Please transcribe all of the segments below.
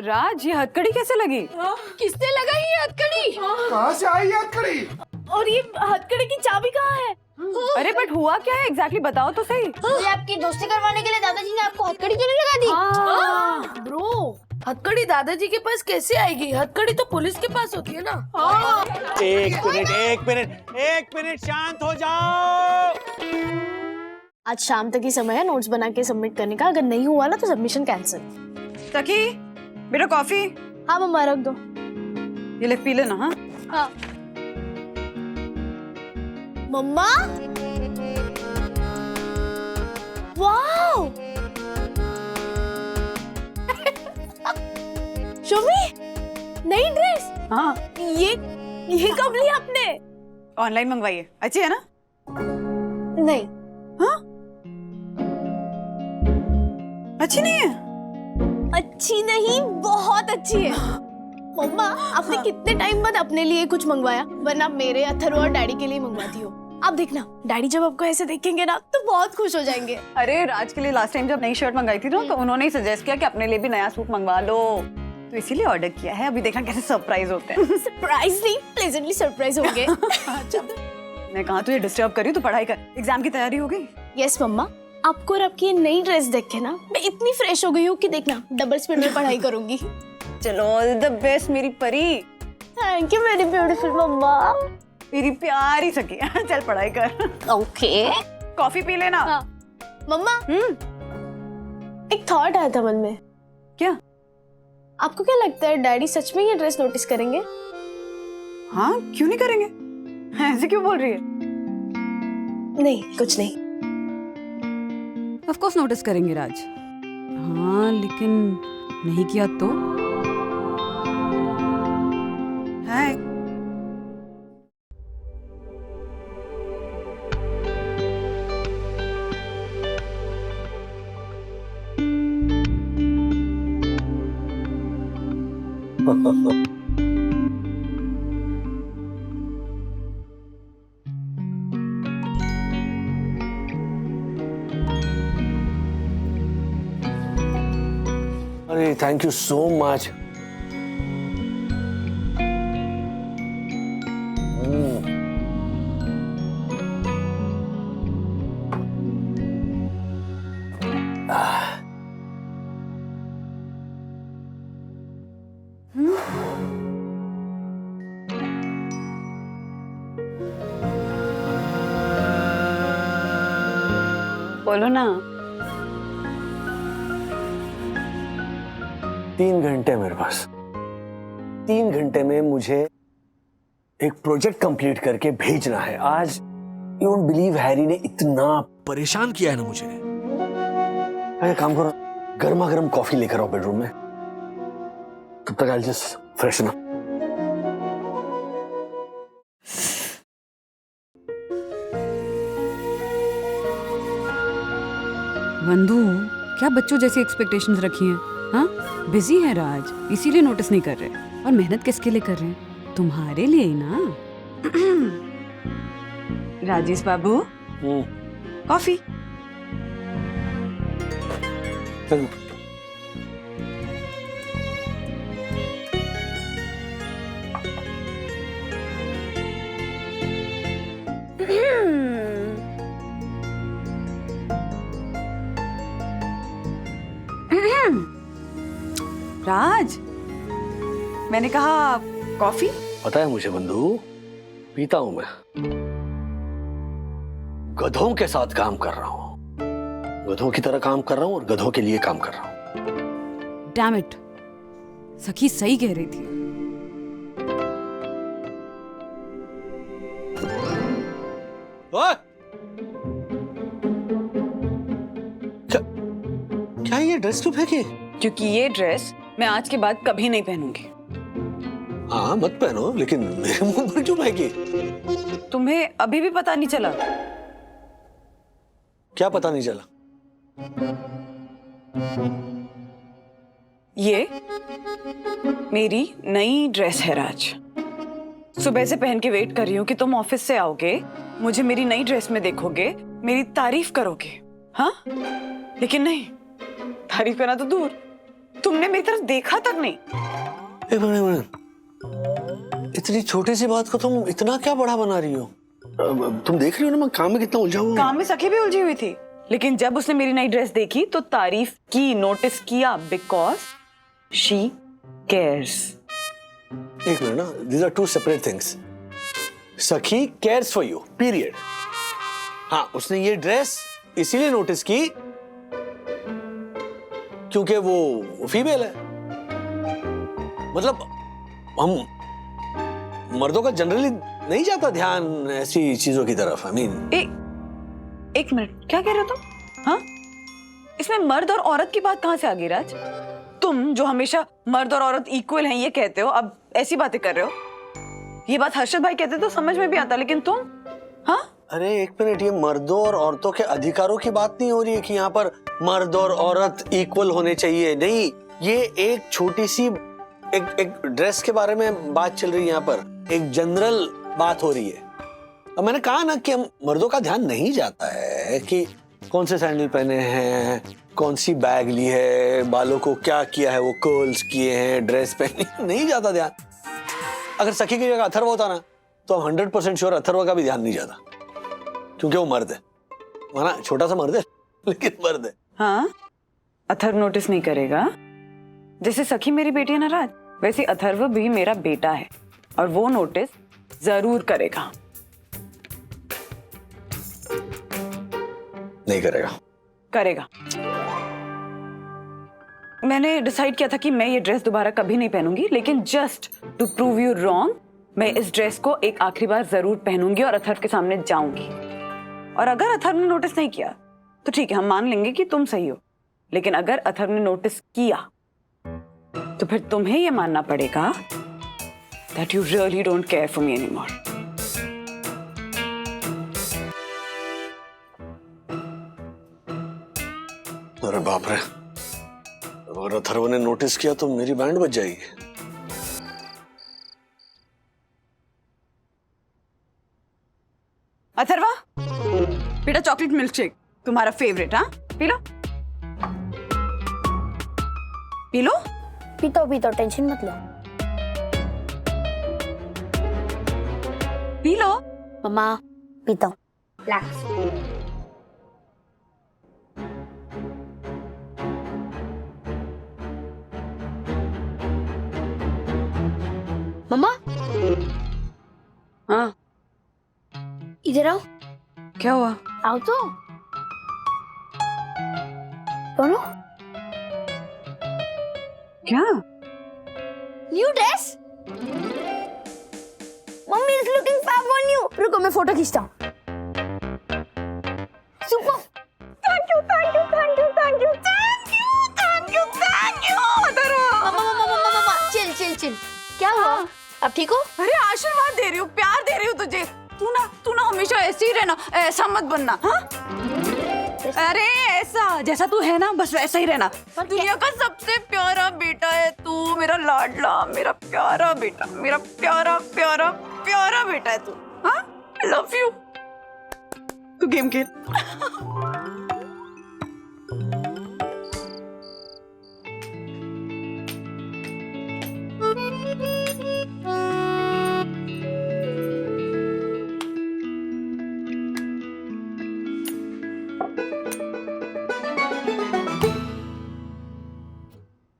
राज, ये हथकड़ी कैसे लगी? किसने लगाई ये हथकड़ी? कहाँ से आई ये हथकड़ी? और ये हथकड़ी की चाबी कहाँ है? अरे बट हुआ क्या है एग्जैक्टली, बताओ तो सही। ये आपकी दोस्ती करवाने के लिए दादाजी ने आपको हथकड़ी क्यों नहीं लगा दी? ब्रो, हथकड़ी दादाजी के पास कैसे आएगी? हथकड़ी तो पुलिस के पास होती है ना। एक मिनट शांत हो जाओ। आज शाम तक ही समय है नोट्स बना के सबमिट करने का। अगर नहीं हुआ ना तो सबमिशन कैंसिल। सखी, बेटा कॉफी। हाँ मम्मा, रख दो। ये ले, पी लेना। हाँ हाँ मम्मा, वाओ शोमी, नई ड्रेस। हाँ, ये कब ली आपने? ऑनलाइन मंगवाई है। अच्छी है ना? नहीं। हाँ, अच्छी नहीं है? अच्छी नहीं, बहुत अच्छी है। मम्मा, आपने कितने टाइम बाद अपने लिए कुछ मंगवाया, वरना मेरे, अथर्व और डैडी के लिए मंगवाती हो। आप देखना, डैडी जब आपको ऐसे देखेंगे ना तो बहुत खुश हो जाएंगे। अरे राज के लिए लास्ट टाइम जब नई शर्ट मंगाई थी ना, तो उन्होंने ही सजेस्ट किया कि अपने लिए भी नया सूट मंगवा लो, तो इसीलिए ऑर्डर किया है। अभी देखना कैसे सरप्राइज होते हैं। सरप्राइज नहीं, प्लेजेंटली सरप्राइज होंगे। मैं कहा तुझे डिस्टर्ब करी, तू पढ़ाई कर। एग्जाम की तैयारी हो गई? यस मम्मा, आपको और आपकी ये नई ड्रेस देख के ना मैं इतनी फ्रेश हो गई हूँ कि देखना डबल स्पीड में पढ़ाई करूंगी। चलो, ऑल द बेस्ट मेरी परी। थैंक यू मेरी ब्यूटीफुल मम्मा। मेरी प्यारी सखी। चल पढ़ाई कर। ओके। कॉफी पी लेना। हाँ। मम्मा, एक थॉट आया था मन में। क्या? आपको क्या लगता है डैडी सच में ये ड्रेस नोटिस करेंगे? हाँ, क्यों नहीं करेंगे? ऐसे क्यों बोल रही है? नहीं, कुछ नहीं। ऑफ कोर्स नोटिस करेंगे राज। हाँ, लेकिन नहीं किया तो? हाय। अरे थैंक यू सो मच। बोलो ना। 3 घंटे मेरे पास। 3 घंटे में मुझे एक प्रोजेक्ट कंप्लीट करके भेजना है। आज यू वोंट बिलीव, हैरी ने इतना परेशान किया है ना मुझे। अरे काम करो, गर्मा गर्म कॉफी लेकर आओ बेडरूम में, तब तक आई जस्ट फ्रेशन अप। बंधु, क्या बच्चों जैसी एक्सपेक्टेशंस रखी हैं? हाँ, बिजी है राज, इसीलिए नोटिस नहीं कर रहे। और मेहनत किसके लिए कर रहे हैं? तुम्हारे लिए ही ना। राजेश बाबू, कॉफी। राज, मैंने कहा कॉफी। पता है मुझे बंधु, पीता हूं मैं। गधों के साथ काम कर रहा हूं, गधों की तरह काम कर रहा हूं और गधों के लिए काम कर रहा हूं। डैम इट, सखी सही कह रही थी। क्या ये ड्रेस क्यों फेंकी? क्योंकि ये ड्रेस मैं आज के बाद कभी नहीं पहनूंगी। हाँ मत पहनो, लेकिन मेरे मुंह पर क्यों फेंकी? तुम्हें अभी भी पता नहीं चला? क्या पता नहीं चला? ये मेरी नई ड्रेस है राज। सुबह से पहन के वेट कर रही हूँ कि तुम ऑफिस से आओगे, मुझे मेरी नई ड्रेस में देखोगे, मेरी तारीफ करोगे। हाँ, लेकिन नहीं, तारीफ करना तो दूर, तुमने मेरी तरफ देखा तक नहीं। एक मिनट, इतनी छोटी सी बात को तुम इतना क्या बड़ा बना रही हो? तुम देख रही हो ना मैं काम में कितना उलझा हुआ हूं। काम में सखी भी उलझी हुई थी, लेकिन जब उसने मेरी नई ड्रेस देखी तो तारीफ की, नोटिस किया, बिकॉज शी केयर्स। एक मिनट ना, these are two separate things. सखी cares for you, period. हाँ, उसने ये ड्रेस इसीलिए नोटिस की क्योंकि वो फीमेल है। मतलब हम मर्दों का जनरली नहीं जाता ध्यान ऐसी चीजों की तरफ। I mean, एक मिनट, क्या कह रहे हो तुम? हाँ, इसमें मर्द और औरत की बात कहाँ से आ गई राज? तुम जो हमेशा मर्द और औरत इक्वल हैं ये कहते हो, अब ऐसी बातें कर रहे हो। ये बात हर्षद भाई कहते तो समझ में भी आता, लेकिन तुम? हाँ, अरे एक मिनट, ये मर्दों और औरतों के अधिकारों की बात नहीं हो रही है कि यहाँ पर मर्द और औरत इक्वल होने चाहिए। नहीं, ये एक छोटी सी एक ड्रेस के बारे में बात चल रही है। यहाँ पर एक जनरल बात हो रही है। अब मैंने कहा ना कि हम मर्दों का ध्यान नहीं जाता है कि कौन से सैंडल पहने हैं, कौन सी बैग ली है, बालों को क्या किया है, वो कर्ल्स किए हैं, ड्रेस पहनी, नहीं जाता ध्यान। अगर सखी की जगह अथर्व होता ना तो हम 100% श्योर अथर्व का भी ध्यान नहीं जाता, क्योंकि वो मर्द है। माना छोटा सा मर्द है, लेकिन मर्द है। हाँ, अथर्व नोटिस नहीं करेगा। जैसे सखी मेरी बेटी है ना राज, वैसे अथर्व भी मेरा बेटा है और वो नोटिस जरूर करेगा। नहीं करेगा। करेगा। मैंने डिसाइड किया था कि मैं ये ड्रेस दोबारा कभी नहीं पहनूंगी, लेकिन just to prove you wrong मैं इस ड्रेस को एक आखिरी बार जरूर पहनूंगी और अथर्व के सामने जाऊंगी। और अगर अथर्व ने नोटिस नहीं किया तो ठीक है, हम मान लेंगे कि तुम सही हो। लेकिन अगर अथर्व ने नोटिस किया तो फिर तुम्हें ये मानना पड़ेगा that you really don't care for me anymore. अरे बाप रे, अगर अथर्व ने नोटिस किया तो मेरी बैंड बज जाएगी। अथर्वा, बेटा चॉकलेट मिल्क शेक तुम्हारा फेवरेट। हाँ, पी लो पी लो। पीतो टेंशन मत लो। P low. मम्मा पीता हूँ, रिलैक्स। मम्मा, हाँ, इधर आओ। क्या हुआ? आओ तो। बोलो। क्या? New dress. Mummy is looking fab on you. रुको मैं फोटो खींचता हूँ। Super. Thank you thank you thank you thank you thank you thank you thank you. मम्मा चिल चिल चिल। क्या हुआ? अब ठीक हो? अरे आशीर्वाद दे रही हूँ, प्यार दे रही हूँ तुझे। तू ना हमेशा ऐसे ही रहना, ऐसा मत बनना। हाँ, अरे ऐसा जैसा तू है ना बस वैसा ही रहना। दुनिया का सबसे प्यारा बेटा है तू, मेरा लाडला, मेरा प्यारा बेटा, मेरा प्यारा प्यारा प्यारा बेटा है तू। हाँ, आई लव यू। तू गेम खेल।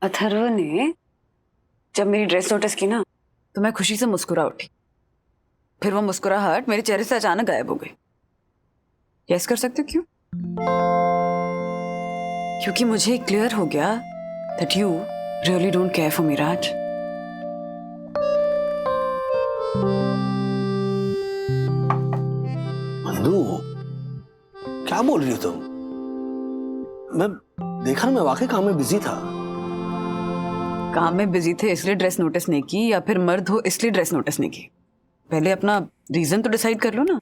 अथर्व ने जब मेरी ड्रेस नोटिस की ना तो मैं खुशी से मुस्कुरा उठी। फिर वो मुस्कुराहट मेरे चेहरे से अचानक गायब हो गई। गैस कर सकते हो क्यों? क्योंकि मुझे क्लियर हो गया that you really don't care for me, राज। मंदू, क्या बोल रही हो तुम? मैं देखा ना, मैं वाकई काम में बिजी था। काम में बिजी थे इसलिए ड्रेस नोटिस नहीं की, या फिर मर्द हो इसलिए ड्रेस नोटिस नहीं की? पहले अपना रीजन तो डिसाइड कर लो ना।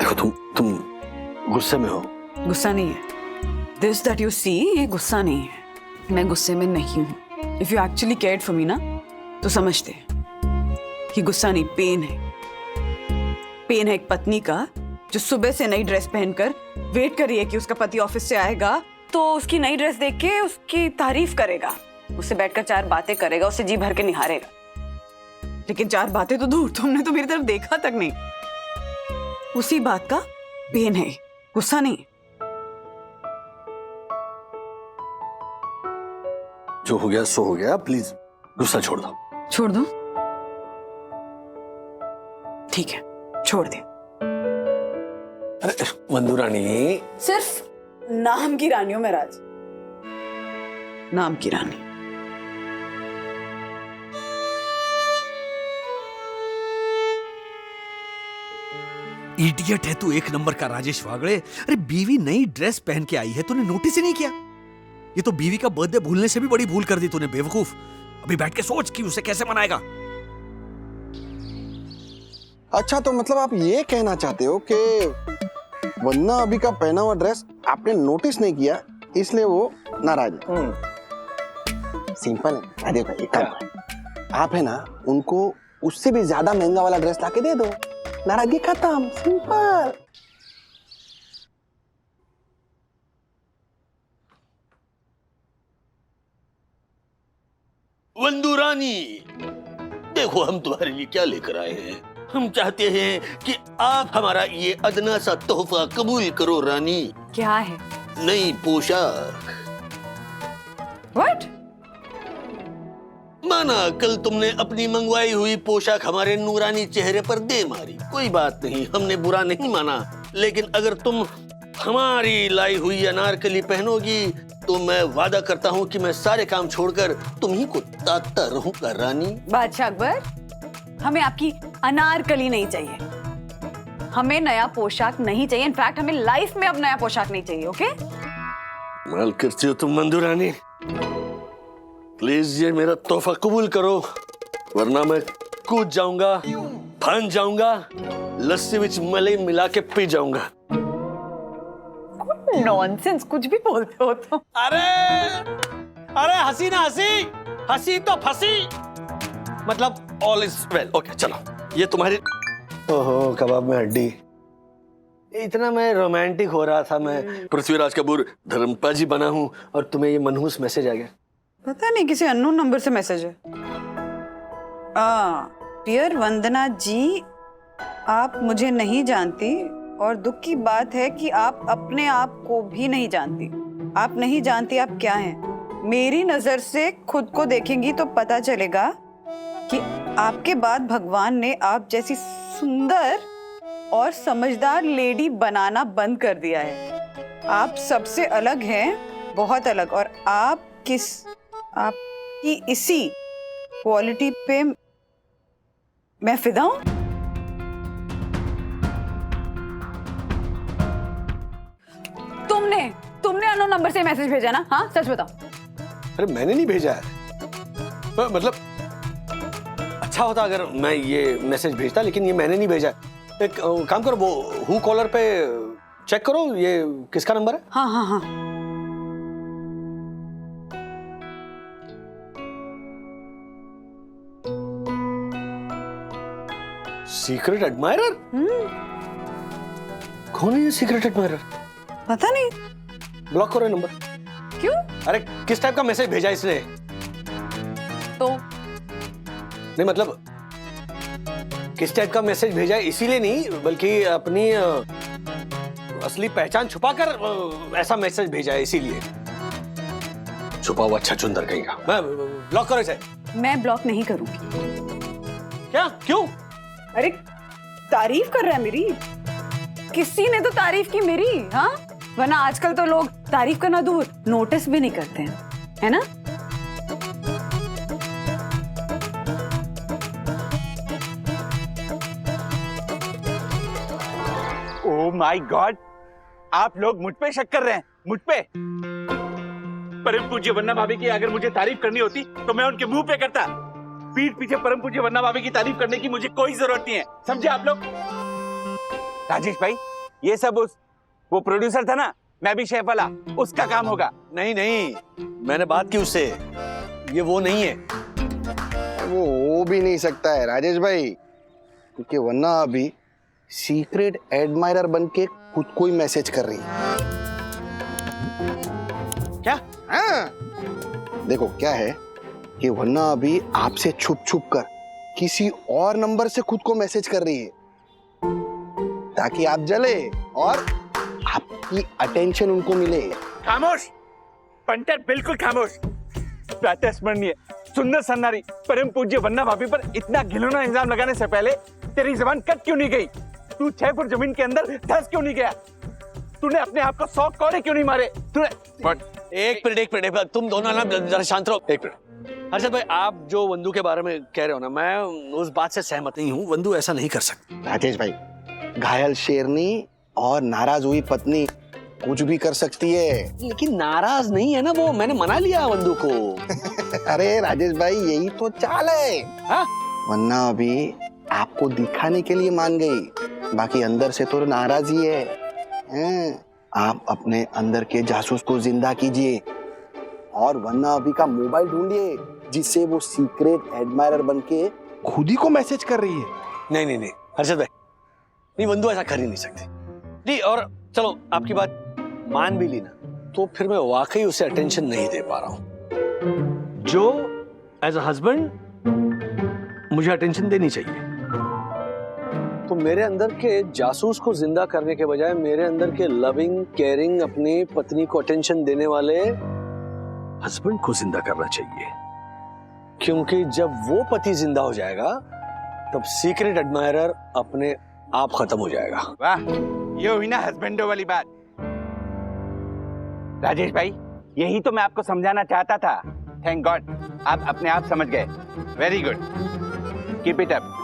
देखो तुम गुस्से में हो। गुस्सा नहीं है। दिस दैट यू सी, ये गुस्सा नहीं है। मैं गुस्से में नहीं हूं। If you actually cared for me ना तो समझते कि गुस्सा नहीं, पेन है। पेन है एक पत्नी का जो सुबह से नई ड्रेस पहनकर वेट कर रही है कि उसका पति ऑफिस से आएगा तो उसकी नई ड्रेस देख के उसकी तारीफ करेगा, उससे बैठकर 4 बातें करेगा, उसे जी भर के निहारेगा। लेकिन 4 बातें तो दूर, तुमने तो मेरी तरफ देखा तक नहीं। उसी बात का पेन है, गुस्सा नहीं। जो हो गया सो हो गया, प्लीज गुस्सा छोड़ दो। छोड़ दो? ठीक है, छोड़ दे। अरे वंदू रानी, सिर्फ नाम की रानी हूं मैं राज, नाम की रानी। इडियट है तू, एक नंबर का राजेश वागड़े। अरे बीवी नई ड्रेस पहन के आई है, तूने नोटिस ही नहीं किया? ये तो बीवी का बर्थडे भूलने से भी बड़ी भूल कर दी तूने, बेवकूफ। अभी बैठ के सोच कि उसे कैसे मनाएगा। अच्छा, तो मतलब आप ये कहना चाहते हो कि वन्ना अभी का पहना हुआ ड्रेस आपने नोटिस नहीं किया, इसलिए वो नाराज है। सिंपल है। अरे भाई एक काम करो, आप है ना उनको उससे भी ज्यादा महंगा वाला ड्रेस लाके दे दो, नाराजगी खत्म। सिंपल। वंदू रानी, देखो हम तुम्हारे लिए क्या लेकर आए हैं। हम चाहते हैं कि आप हमारा ये अदना सा तोहफा कबूल करो रानी। क्या है? नई पोशाक। What? माना कल तुमने अपनी मंगवाई हुई पोशाक हमारे नूरानी चेहरे पर दे मारी, कोई बात नहीं, हमने बुरा नहीं माना। लेकिन अगर तुम हमारी लाई हुई अनारकली पहनोगी तो मैं वादा करता हूँ कि मैं सारे काम छोड़कर तुम्ही को ताकता रहूंगा रानी। बादशाह अकबर, हमें आपकी अनारकली नहीं चाहिए, हमें नया पोशाक नहीं चाहिए। इनफैक्ट हमें लाइफ में अब नया पोशाक नहीं चाहिए। ओके? माल करती हो तुम वंदू रानी। प्लीज ये मेरा तोहफा कबूल करो, वरना मैं कूद जाऊंगा, फान जाऊंगा, लस्सी विच मलाई मिला के पी जाऊंगा। नॉनसेंस कुछ भी बोलते हो तुम। अरे अरे हंसी ना हंसी, हंसी तो फंसी, मतलब ऑल इज वेल। ओके चलो, ये तुम्हारी। ओहो, कबाब में हड्डी। इतना मैं रोमांटिक हो रहा था, मैं पृथ्वीराज कपूर धर्मपा जी बना हूं और तुम्हें ये मनहूस मैसेज आ गया। पता नहीं किसी अननोन नंबर से मैसेज है। डियर वंदना जी, आप मुझे नहीं जानती और दुख की बात है कि आप अपने आप को भी नहीं जानती। आप नहीं जानती आप क्या हैं। मेरी नजर से खुद को देखेंगी तो पता चलेगा कि आपके बाद भगवान ने आप जैसी सुंदर और समझदार लेडी बनाना बंद कर दिया है। आप सबसे अलग हैं, बहुत अलग, और आपकी इसी क्वालिटी पे मैं फिदा हूं। तुमने अननोन नंबर से मैसेज भेजा ना? हाँ, सच बताओ। अरे मैंने नहीं भेजा है, मतलब अच्छा होता अगर मैं ये मैसेज भेजता, लेकिन ये मैंने नहीं भेजा। एक काम करो, वो हु कॉलर पे चेक करो, ये किसका नंबर है? हाँ हाँ हाँ। Secret admirer? कौन है ये सीक्रेट एडमायरर? पता नहीं। ब्लॉक करो नंबर। क्यों? अरे किस टाइप का मैसेज भेजा इसने? तो नहीं मतलब किस टाइप का मैसेज भेजा है इसीलिए नहीं, बल्कि अपनी असली पहचान छुपाकर ऐसा मैसेज भेजा है, इसीलिए। छुपा हुआ अच्छा चुंदर कहीं का। मैं ब्लॉक करो इसे। मैं ब्लॉक नहीं करूंगी। क्या? क्यों? अरे तारीफ कर रहा है मेरी, किसी ने तो तारीफ की मेरी। हाँ, वरना आजकल तो लोग तारीफ करना दूर, नोटिस भी नहीं करते हैं, है ना? ओह माय गॉड, आप लोग मुझ पे शक कर रहे हैं, मुझ पे? परम पूज्य वन्ना भाभी की अगर मुझे तारीफ करनी होती तो मैं उनके मुंह पे करता। पीठ पीछे परम पूज्य वन्ना भाभी की तारीफ करने की मुझे कोई जरूरत नहीं है, समझे आप लोग? राजेश भाई, ये सब वो प्रोड्यूसर था ना, मैं भी शेफ वाला, उसका काम होगा। नहीं नहीं, मैंने बात की उससे, ये वो नहीं है। वो हो भी नहीं सकता है राजेश भाई, क्योंकि वन्ना अभी सीक्रेट एडमायरर बन के खुद को ही मैसेज कर रही है। क्या? हाँ। देखो क्या है कि वरना अभी आपसे छुप छुप कर किसी और नंबर से खुद को मैसेज कर रही है ताकि आप जले और आपकी अटेंशन उनको मिले। खामोश पंटर, बिल्कुल खामोश। प्रातः स्मरणीय सुंदर सन्नारी परम पूज्य वन्ना भाभी पर इतना घिनौना इल्जाम लगाने से पहले तेरी जबान कट क्यों नहीं गई? तू 6 फुट जमीन के अंदर धंस क्यों नहीं गया? तूने अपने आप को 100 कोड़े क्यों नहीं मारे? तूने एक मिनट, तुम दोनों ना जरा शांत रहो। एक मिनट हर्षद भाई, आप जो वंदू के बारे में कह रहे हो ना, मैं उस बात से सहमत नहीं हूँ। वंदू ऐसा नहीं कर सकती। राजेश भाई, घायल शेरनी और नाराज हुई पत्नी कुछ भी कर सकती है। लेकिन नाराज नहीं है ना वो, मैंने मना लिया वंदू को। अरे राजेश भाई, यही तो चाल है। हाँ? वरना अभी आपको दिखाने के लिए मान गई, बाकी अंदर से तो नाराज ही है। आप अपने अंदर के जासूस को जिंदा कीजिए और वरना अभी का मोबाइल ढूंढिए जिससे वो सीक्रेट एडमायरर बनके खुद ही को मैसेज कर रही है। नहीं हर्षद भाई, नहीं वंदू ऐसा कर ही नहीं सकती। नहीं, और चलो आपकी बात मान भी ली ना, तो फिर मैं वाकई उसे अटेंशन नहीं दे पा रहा हूं जो एज अ हस्बैंड मुझे अटेंशन देनी चाहिए। तो मेरे अंदर के जासूस को जिंदा करने के बजाय मेरे अंदर के लविंग केयरिंग अपनी पत्नी को अटेंशन देने वाले हस्बैंड को जिंदा करना चाहिए, क्योंकि जब वो पति जिंदा हो जाएगा तब सीक्रेट एडमायरर अपने आप खत्म हो जाएगा। वाह, ये हुई ना हस्बैंडो वाली बात। राजेश भाई, यही तो मैं आपको समझाना चाहता था। थैंक गॉड आप अपने आप समझ गए। Very good, keep it up.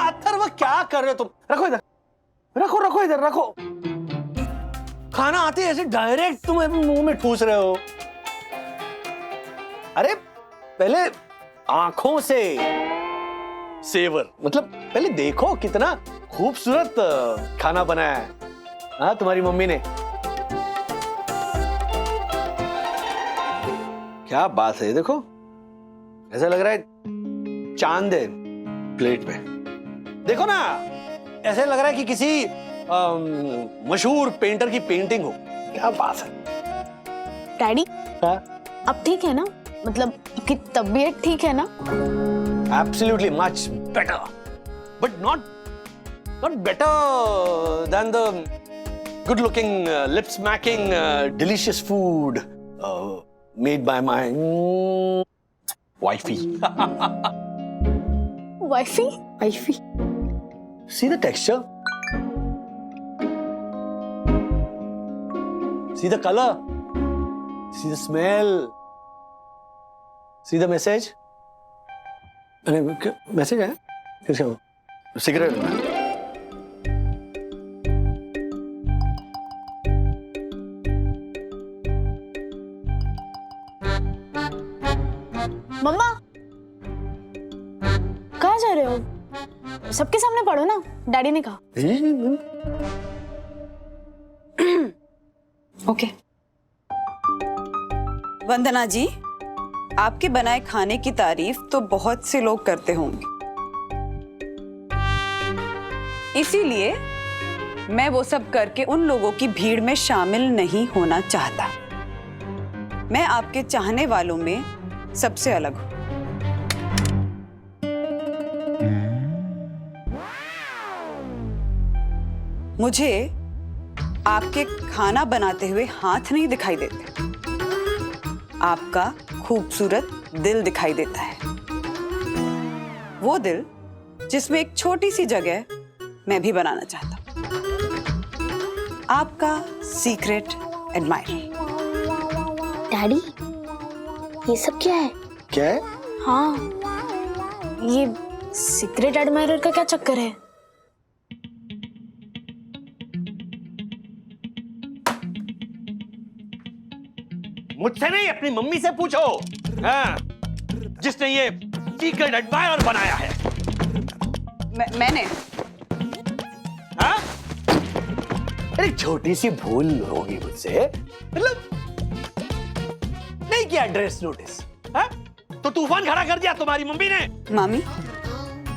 Atharva क्या कर रहे हो तुम? रखो इधर, रखो इधर रखो। खाना आते ऐसे डायरेक्ट तुम मुंह में ठूस रहे हो। अरे पहले आंखों से सेवर, मतलब पहले देखो कितना खूबसूरत खाना बनाया है। हाँ, तुम्हारी मम्मी ने। क्या बात है, देखो ऐसा लग रहा है चांद है प्लेट में। देखो ना, ऐसे लग रहा है कि किसी मशहूर पेंटर की पेंटिंग हो। क्या बात है। डैडी, हाँ? अब ठीक है ना? मतलब आपकी तबीयत ठीक है ना? Absolutely much better, but not better than the good-looking, lip-smacking, delicious food made by my wifey. Wifey? See the texture. See the color. See the smell. See the message. अरे मैसेज है किसका? सिगरेट में। मम्मा, कहाँ जा रहे हो? सबके सामने पढ़ो ना, डैडी ने कहा। ओके। वंदना जी, आपके बनाए खाने की तारीफ तो बहुत से लोग करते होंगे, इसीलिए मैं वो सब करके उन लोगों की भीड़ में शामिल नहीं होना चाहता। मैं आपके चाहने वालों में सबसे अलग हूं। मुझे आपके खाना बनाते हुए हाथ नहीं दिखाई देते, आपका खूबसूरत दिल दिखाई देता है। वो दिल जिसमें एक छोटी सी जगह मैं भी बनाना चाहता हूं। आपका सीक्रेट एडमायरर। डैडी, ये सब क्या है? क्या है? हाँ, ये सीक्रेट एडमायरर का क्या चक्कर है? मुझसे नहीं, अपनी मम्मी से पूछो। हाँ, जिसने ये सीक्रेट एडमायरर बनाया है। मैंने। हाँ? अरे छोटी सी भूल होगी मुझसे, मतलब नहीं किया ड्रेस नोटिस। तो तूफान खड़ा कर दिया तुम्हारी मम्मी ने। मामी,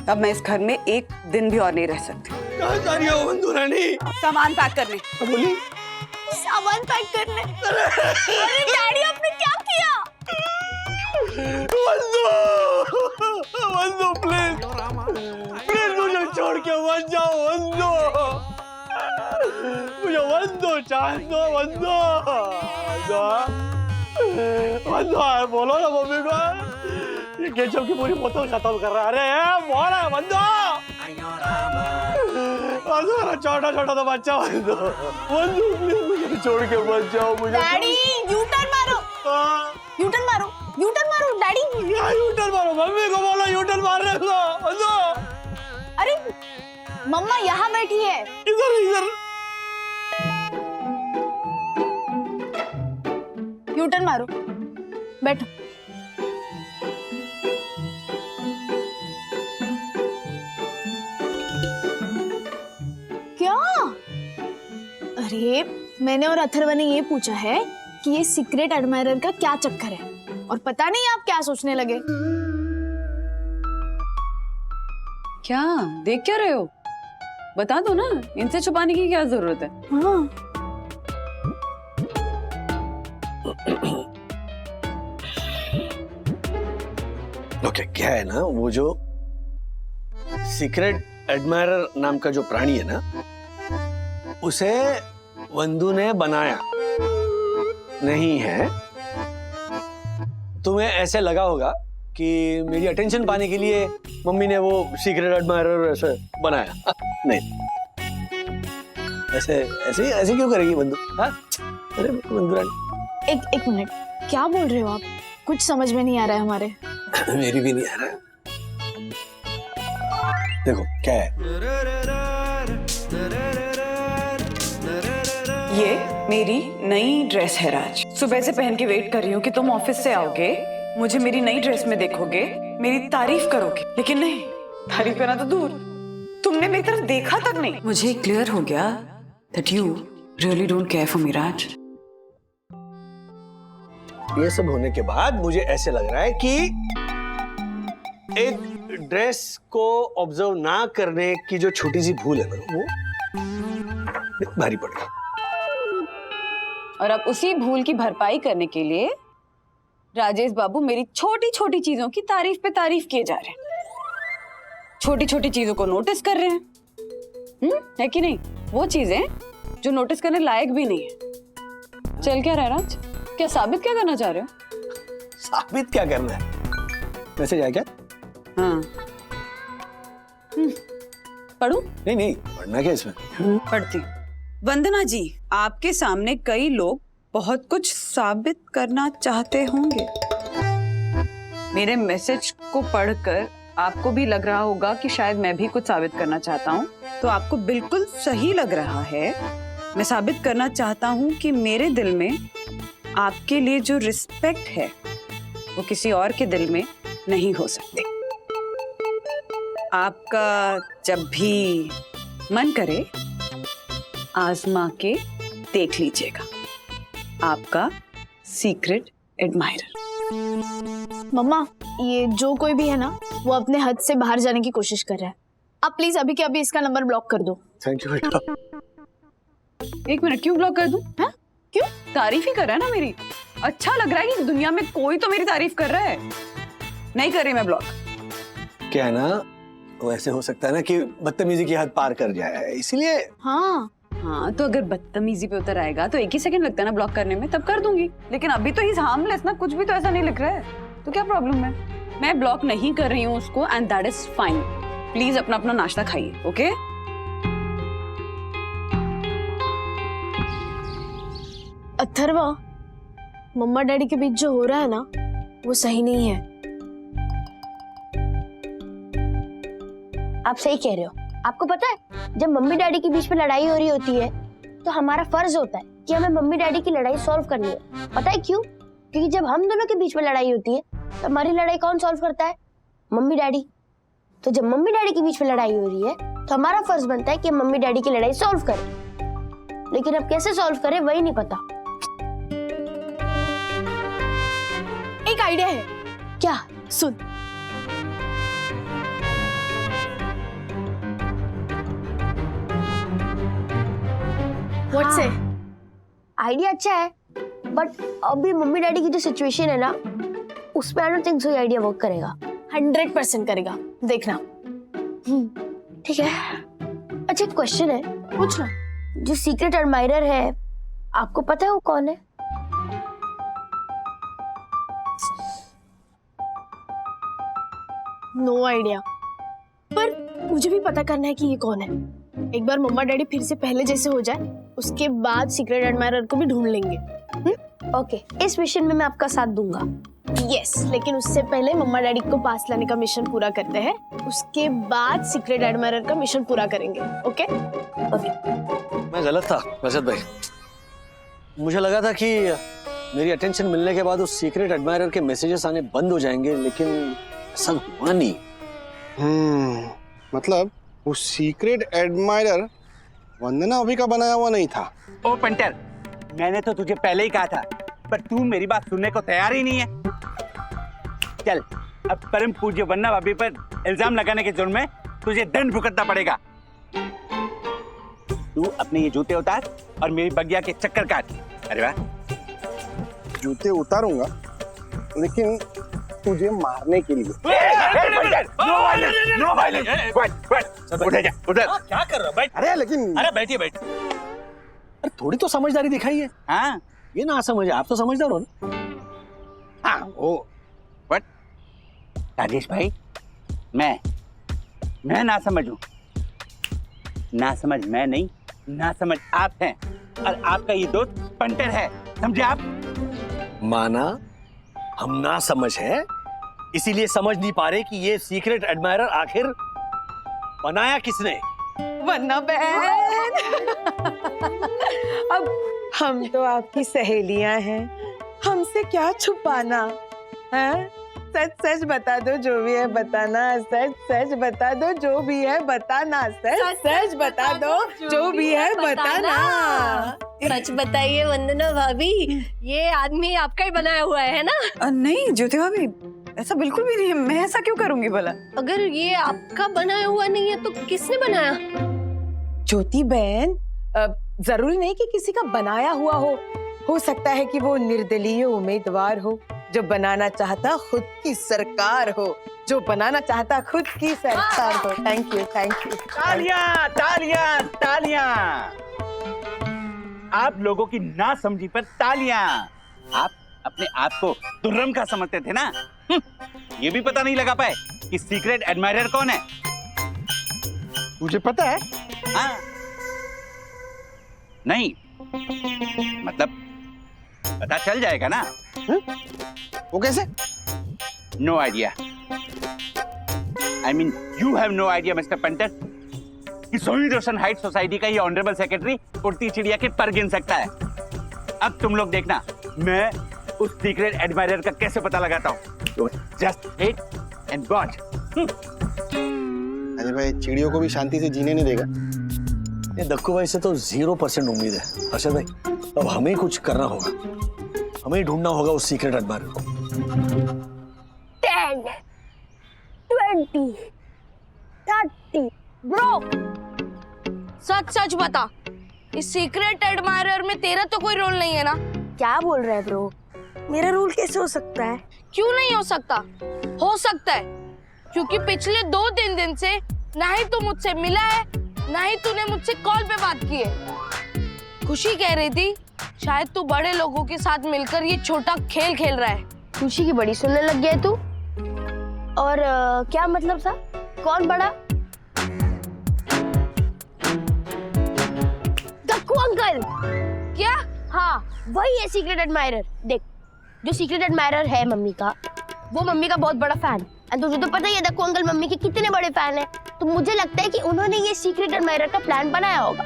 अब मैं इस घर में एक दिन भी और नहीं रह सकती। कहाँ जा रही हो बंधु रानी? सामान पैक करने। बोली सामान पैक करने। अरे डैडी आपने क्या किया? बंधु, बंधु प्लीज प्लीज मुझे छोड़ के मत जाओ बंधु, मुझे बंधु चाहे दो बंधु। बंधु बोलो ना मम्मी को, ये केचप की पूरी बोतल खत्म कर रहा है। अरे बोल बंधु, बंधु मेरा छोटा छोटा तो बच्चा बंधु, बंधु प्लीज मुझे छोड़ के मत जाओ। मुझे डैडी यू टर्न मारो, यू टर्न मारो, यू टर्न मारो डैडी। यू टर्न मारो, मम्मी को बोलो यू टर्न मार रहे हो बंधु। अरे मम्मा यहाँ बैठी है। इधर इधर यू टर्न मारो, बैठो। क्या? अरे मैंने और अथर्व ने ये पूछा है कि ये सीक्रेट एडमायरर का क्या चक्कर है, और पता नहीं आप क्या सोचने लगे। क्या देख क्या रहे हो? बता दो ना, इनसे छुपाने की क्या जरूरत है? हाँ ओके, क्या है ना, वो जो सीक्रेट एडमायरर नाम का जो प्राणी है ना, उसे वंदू ने बनाया नहीं है। तुम्हें ऐसे लगा होगा कि मेरी अटेंशन पाने के लिए मम्मी ने वो सीक्रेट एडमायरर ऐसे बनाया। नहीं, ऐसे ऐसे ऐसे क्यों करेगी वंदू? हाँ, अरे वंदू रानी, एक मिनट, क्या बोल रहे हो आप? कुछ समझ में नहीं आ रहा है हमारे। मेरी भी नहीं आ रहा है। देखो क्या है, ये मेरी नई ड्रेस है राज। सुबह से पहन के वेट कर रही हूँ कि तुम ऑफिस से आओगे, मुझे मेरी नई ड्रेस में देखोगे, मेरी तारीफ करोगे, लेकिन नहीं, तारीफ करना तो दूर, तुमने मेरी तरफ देखा तक नहीं। मुझे क्लियर हो गया that you really don't care for me, राज। ये सब होने के बाद मुझे ऐसे लग रहा है कि एक ड्रेस को ऑब्जर्व ना करने की जो छोटी सी भूल है ना, वो भारी पड़ गई। और अब उसी भूल की भरपाई करने के लिए राजेश बाबू मेरी छोटी छोटी चीजों की तारीफ पे तारीफ किए जा रहे हैं, छोटी छोटी चीजों को नोटिस कर रहे हैं। है कि नहीं? वो चीजें जो नोटिस करने लायक भी नहीं है। चल क्या रहा है राज? क्या साबित क्या करना चाह रहे हो? साबित क्या करना है? मैसेज आया क्या? हाँ। पढ़ूं? नहीं नहीं, पढ़ना क्या इसमें? पढ़ती। वंदना जी, आपके सामने कई लोग बहुत कुछ साबित करना चाहते होंगे। मेरे मैसेज को पढ़कर आपको भी लग रहा होगा कि शायद मैं भी कुछ साबित करना चाहता हूँ, तो आपको बिल्कुल सही लग रहा है। मैं साबित करना चाहता हूँ कि मेरे दिल में आपके लिए जो रिस्पेक्ट है वो किसी और के दिल में नहीं हो सकती। आपका जब भी मन करे आजमा के देख लीजिएगा, आपका सीक्रेट एडमायरर। मम्मा, ये जो कोई भी है ना, वो अपने हद से बाहर जाने की कोशिश कर रहा है। आप प्लीज अभी के अभी इसका नंबर ब्लॉक कर दो। थैंक यू बेटा। एक मिनट, क्यों ब्लॉक कर दूं? हाँ? क्यों? तारीफ ही कर रहा है ना मेरी। अच्छा लग रहा है कि दुनिया में कोई तो मेरी तारीफ कर रहा है। नहीं कर रही मैं ब्लॉक। क्या है ना, वो ऐसे हो सकता है ना कि बदतमीजी की हद पार कर जाए, इसलिए। हाँ हाँ, तो अगर बदतमीजी पे उतर आएगा तो 1 ही सेकंड लगता है ना ब्लॉक करने में, तब कर दूंगी। लेकिन अभी तो ही हार्मलेस ना, कुछ भी तो ऐसा नहीं लिख रहा है, तो क्या प्रॉब्लम है? मैं ब्लॉक नहीं कर रही हूँ उसको, and that is fine. Please अपना अपना नाश्ता खाइए, ओके? अथर्वा, मम्मा डैडी के बीच जो हो रहा है ना, वो सही नहीं है। आप सही कह रहे हो। आपको पता है, जब मम्मी डैडी के बीच में लड़ाई हो रही होती है तो हमारा फर्ज होता है कि हमें मम्मी डैडी की लड़ाई सॉल्व करनी है। पता है क्यों? क्योंकि जब हम दोनों के बीच में लड़ाई होती है तो हमारी लड़ाई कौन सॉल्व करता है? Mummy daddy. तो जब मम्मी डैडी के बीच में लड़ाई हो रही है तो हमारा फर्ज बनता है कि मम्मी डैडी की लड़ाई सॉल्व करें। लेकिन अब कैसे सॉल्व करें वही नहीं पता। एक आइडिया है। क्या? सुन, व्हाट्स है? आइडिया अच्छा है, बट अभी मम्मी डैडी की जो सिचुएशन है ना, उसमें आई डोंट थिंक सो ये आइडिया वर्क करेगा। 100% करेगा, देखना। ठीक है। अच्छा, एक क्वेश्चन है। पूछ ना। जो सीक्रेट एडमायरर है, आपको पता है वो कौन है? नो आइडिया, पर मुझे भी पता करना है कि ये कौन है। एक बार मम्मा डैडी फिर से पहले जैसे हो जाए, उसके बाद सीक्रेट एडमायरर को भी ढूंढ लेंगे। ओके, इस मिशन में मैं आपका साथ दूंगा। यस, लेकिन उससे पहले मम्मा डैडी को पास लाने का मिशन पूरा करते हैं, उसके बाद सीक्रेट एडमायरर का मिशन पूरा करेंगे। ओके? मैं गलत था रजत भाई। मुझे लगा था कि मेरी अटेंशन मिलने के बाद उस सीक्रेट एडमायरर के मैसेजेस आने बंद हो जाएंगे, लेकिन ऐसा हुआ नहीं। मतलब वो सीक्रेट एडमायरर वंदना अभी का बनाया हुआ नहीं था। ओ पंटर, मैंने तो तुझे पहले ही कहा था, पर तू मेरी बात सुनने को तैयार ही नहीं है। चल, अब परम पूज्य वंदना भाभी पर इल्जाम लगाने के जुर्म में तुझे दंड भुगतना पड़ेगा। तू अपने ये जूते उतार और मेरी बगिया के चक्कर काट। अरे वाह। जूते उतारूंगा, लेकिन तुझे मारने के लिए। No violence, no violence. उठ जा, उठ। क्या कर रहा है? अरे लेकिन अरे बैठिए बैठिए। अरे थोड़ी तो समझदारी दिखाइए। हाँ, ये ना समझे, आप तो समझदार हो ना। हाँ, ओ, बट राजेश भाई, मैं ना समझूं। ना समझ मैं नहीं, ना समझ आप हैं, और आपका ये दोस्त पंटर है, समझे आप? माना हम ना समझ है, इसीलिए समझ नहीं पा रहे कि ये सीक्रेट एडमायरर आखिर बनाया किसने। वन्ना बहन, अब हम तो आपकी सहेलियां हैं, हमसे क्या छुपाना है? सच सच बता दो, जो भी है बताना। सच सच बता दो, जो भी है बताना। सच सच बता दो, जो भी है बताना। सच बताइए वंदना भाभी, ये आदमी आपका ही बनाया हुआ है ना? नहीं ज्योति भाभी, ऐसा बिल्कुल भी नहीं है। मैं ऐसा क्यों करूंगी भला? अगर ये आपका बनाया हुआ नहीं है तो किसने बनाया? ज्योति बहन, जरूरी नहीं कि किसी का बनाया हुआ हो सकता है कि वो निर्दलीय उम्मीदवार हो, जो बनाना चाहता खुद की सरकार हो, जो बनाना चाहता खुद की सरकार हो। Thank you, thank you. तालियां, तालियां, तालियां। आप लोगों की ना समझी पर तालियां। आप अपने आप को दुर्रम का समझते थे ना? ये भी पता नहीं लगा पाए कि सीक्रेट एडमायरर कौन है। तुझे पता है? हाँ, नहीं मतलब पता चल जाएगा ना। वो कैसे? No idea. I mean you have no idea mister punter कि सोनी रोशन हाइट सोसाइटी का ये ऑनरेबल सेक्रेटरी उड़ती चिड़िया के पर गिन सकता है। अब तुम लोग देखना, मैं उस सीक्रेट एडमायरर का कैसे पता लगाता हूँ। Just wait and watch. अरे भाई, चिड़ियों को भी शांति से जीने नहीं देगा। ये दक्कू भाई से तो 0% उम्मीद है। अर्षद भाई, अब हमें कुछ करना होगा, हमें ढूंढना होगा उस सीक्रेट एडमायरर को। 10, 20, 30, ब्रो सच सच बता, इस सीक्रेट एडमायरर में तेरा तो कोई रोल नहीं है ना? क्या बोल रहा है ब्रो? मेरा रोल कैसे हो सकता है? क्यों नहीं हो सकता? हो सकता है, क्योंकि पिछले 2-3 दिन से ना ही तू मुझसे मिला है, ना ही तूने मुझसे कॉल पे बात की है। खुशी कह रही थी शायद तू बड़े लोगों के साथ मिलकर ये छोटा खेल खेल रहा है। खुशी की बड़ी सुनने लग गया है तू। और क्या मतलब था? कौन बड़ा? दक्कू अंकल। क्या? हाँ, वही है सीक्रेट एडमायरर। देख, जो सीक्रेट एडमायरर है मम्मी का, वो मम्मी का बहुत बड़ा फैन। एंड तुझे तो पता ही है दक्कू अंकल मम्मी के कितने बड़े फैन है। तो मुझे लगता है कि उन्होंने ये सीक्रेट एडमायरर का प्लान बनाया होगा।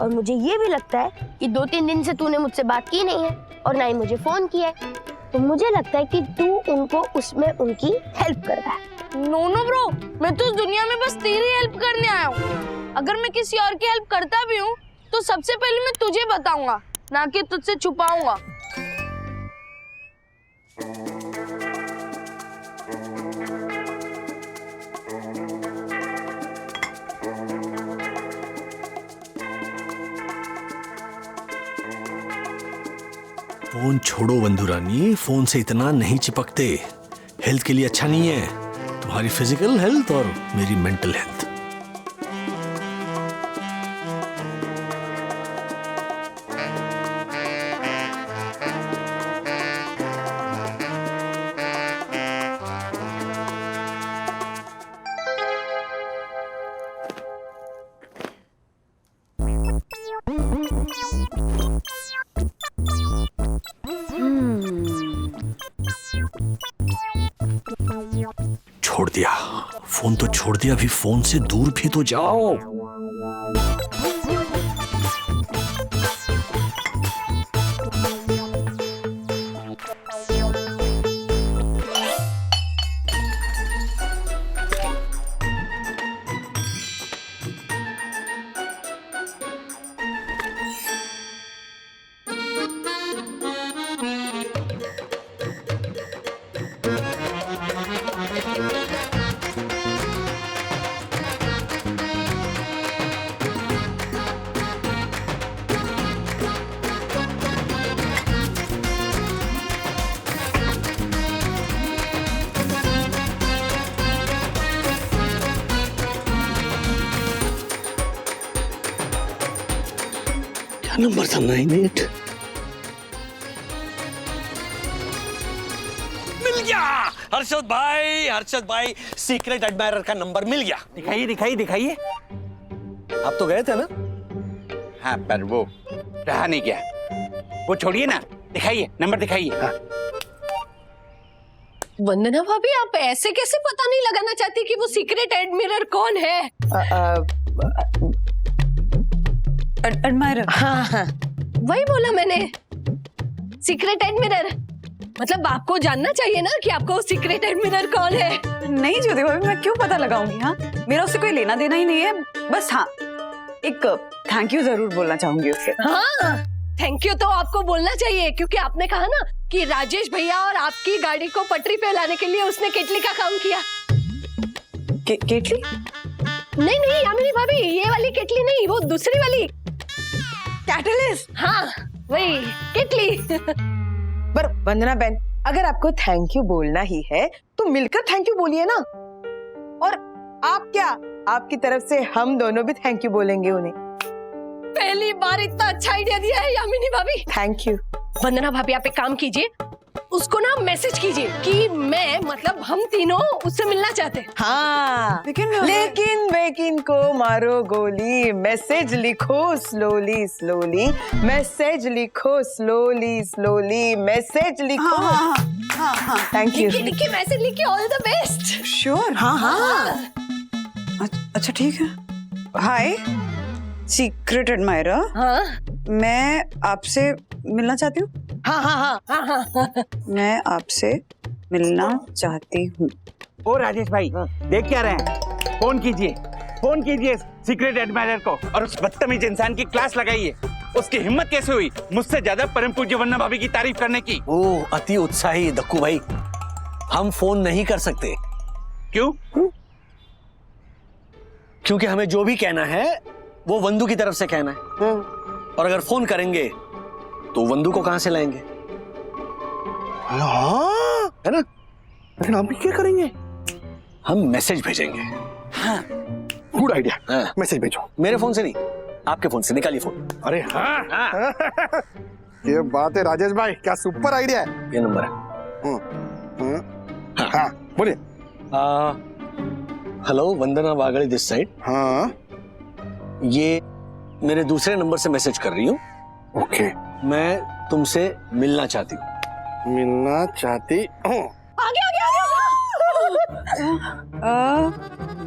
और मुझे ये भी लगता है कि 2-3 दिन से तूने मुझसे बात की नहीं है और ना ही मुझे फोन किया है। तो मुझे लगता है कि तू उनको उसमें उनकी हेल्प कर रहा है। नो नो ब्रो, मैं तो इस दुनिया में बस तेरी हेल्प करने आया हूँ। अगर मैं किसी और की हेल्प करता भी हूँ तो सबसे पहले मैं तुझे बताऊंगा, ना कि तुझसे छुपाऊंगा। फोन छोड़ो बंधु रानी, फोन से इतना नहीं चिपकते। हेल्थ के लिए अच्छा नहीं है, तुम्हारी फिजिकल हेल्थ और मेरी मेंटल हेल्थ। छोड़ दिया फोन, तो छोड़ दिया, अभी फोन से दूर भी तो जाओ। नंबर था 98। मिल गया हर्षद भाई, सीक्रेट एडमायरर का नंबर मिल गया। दिखाइए दिखाइए दिखाइए। आप तो गए थे ना? हाँ, पर वो रहा नहीं गया। वो छोड़िए ना, दिखाइए नंबर दिखाइए। हाँ। वंदना भाभी, आप ऐसे कैसे पता नहीं लगाना चाहती कि वो सीक्रेट एडमिरर कौन है? एडमायरर। हाँ, वही बोला मैंने, सीक्रेट एडमिरर। मतलब आपको जानना चाहिए ना कि आपको सीक्रेट एडमिरर कौन है। नहीं ज्योति भाभी, मैं क्यों पता लगाऊंगी? हाँ, मेरा उससे कोई लेना देना ही नहीं है। बस हाँ, एक थैंक यू जरूर बोलना चाहूंगी उससे। हाँ, थैंक यू तो आपको बोलना चाहिए, क्योंकि आपने कहा ना कि राजेश भैया और आपकी गाड़ी को पटरी पे लाने के लिए उसने केटली का काम किया। केटली? नहीं यामिनी भाभी, ये वाली केटली नहीं, वो दूसरी वाली कैटलिस्ट। हाँ, वही केटली। पर वंदना बहन, अगर आपको थैंक यू बोलना ही है तो मिलकर थैंक यू बोलिए ना। और आप क्या, आपकी तरफ से हम दोनों भी थैंक यू बोलेंगे उन्हें। पहली बार इतना अच्छा आइडिया दिया है यामिनी भाभी। Thank you. वंदना भाभी, आप एक काम कीजिए, उसको ना मैसेज कीजिए कि मैं, मतलब हम तीनों उससे मिलना चाहते हैं। हाँ, लेकिन वेकिन को मारो गोली, मैसेज लिखो स्लोली स्लोली, मैसेज लिखो स्लोली स्लोली, मैसेज लिखो। हाँ, थैंक यू। लिखिए मैसेज लिखिए, ऑल द बेस्ट। श्योर। हाँ। अच्छा ठीक है। हाय सीक्रेट एडमायरर। हाँ, मैं आपसे मिलना चाहती हूँ। हाँ। मैं आपसे मिलना चाहती हूँ। ओ राजेश भाई, देख क्या रहे हैं? फोन कीजिए सीक्रेट एडमायरर को, और उस बदतमीज इंसान की क्लास लगाइए। उसकी हिम्मत कैसे हुई मुझसे ज्यादा परम पूज्य वंदना भाभी की तारीफ करने की? ओ, अति उत्साही दक्कू भाई, हम फोन नहीं कर सकते। क्यों? क्योंकि हमें जो भी कहना है वो वंदू की तरफ से कहना है, और अगर फोन करेंगे तो वंदू को कहां से लाएंगे? हाँ, है ना? लेकिन आप भी क्या करेंगे? हम मैसेज भेजेंगे। हाँ, गुड आइडिया। हाँ। मैसेज भेजो। मेरे फोन से नहीं, आपके फोन से। निकालिए फोन। अरे हाँ, ये बात है राजेश भाई, क्या सुपर आइडिया है। ये नंबर है। हाँ, बोलिए। Hello, Vandana Wagde this side. हाँ, ये मेरे दूसरे नंबर से मैसेज कर रही हूँ। ओके। मैं तुमसे मिलना चाहती हूँ। मिलना चाहती हूँ।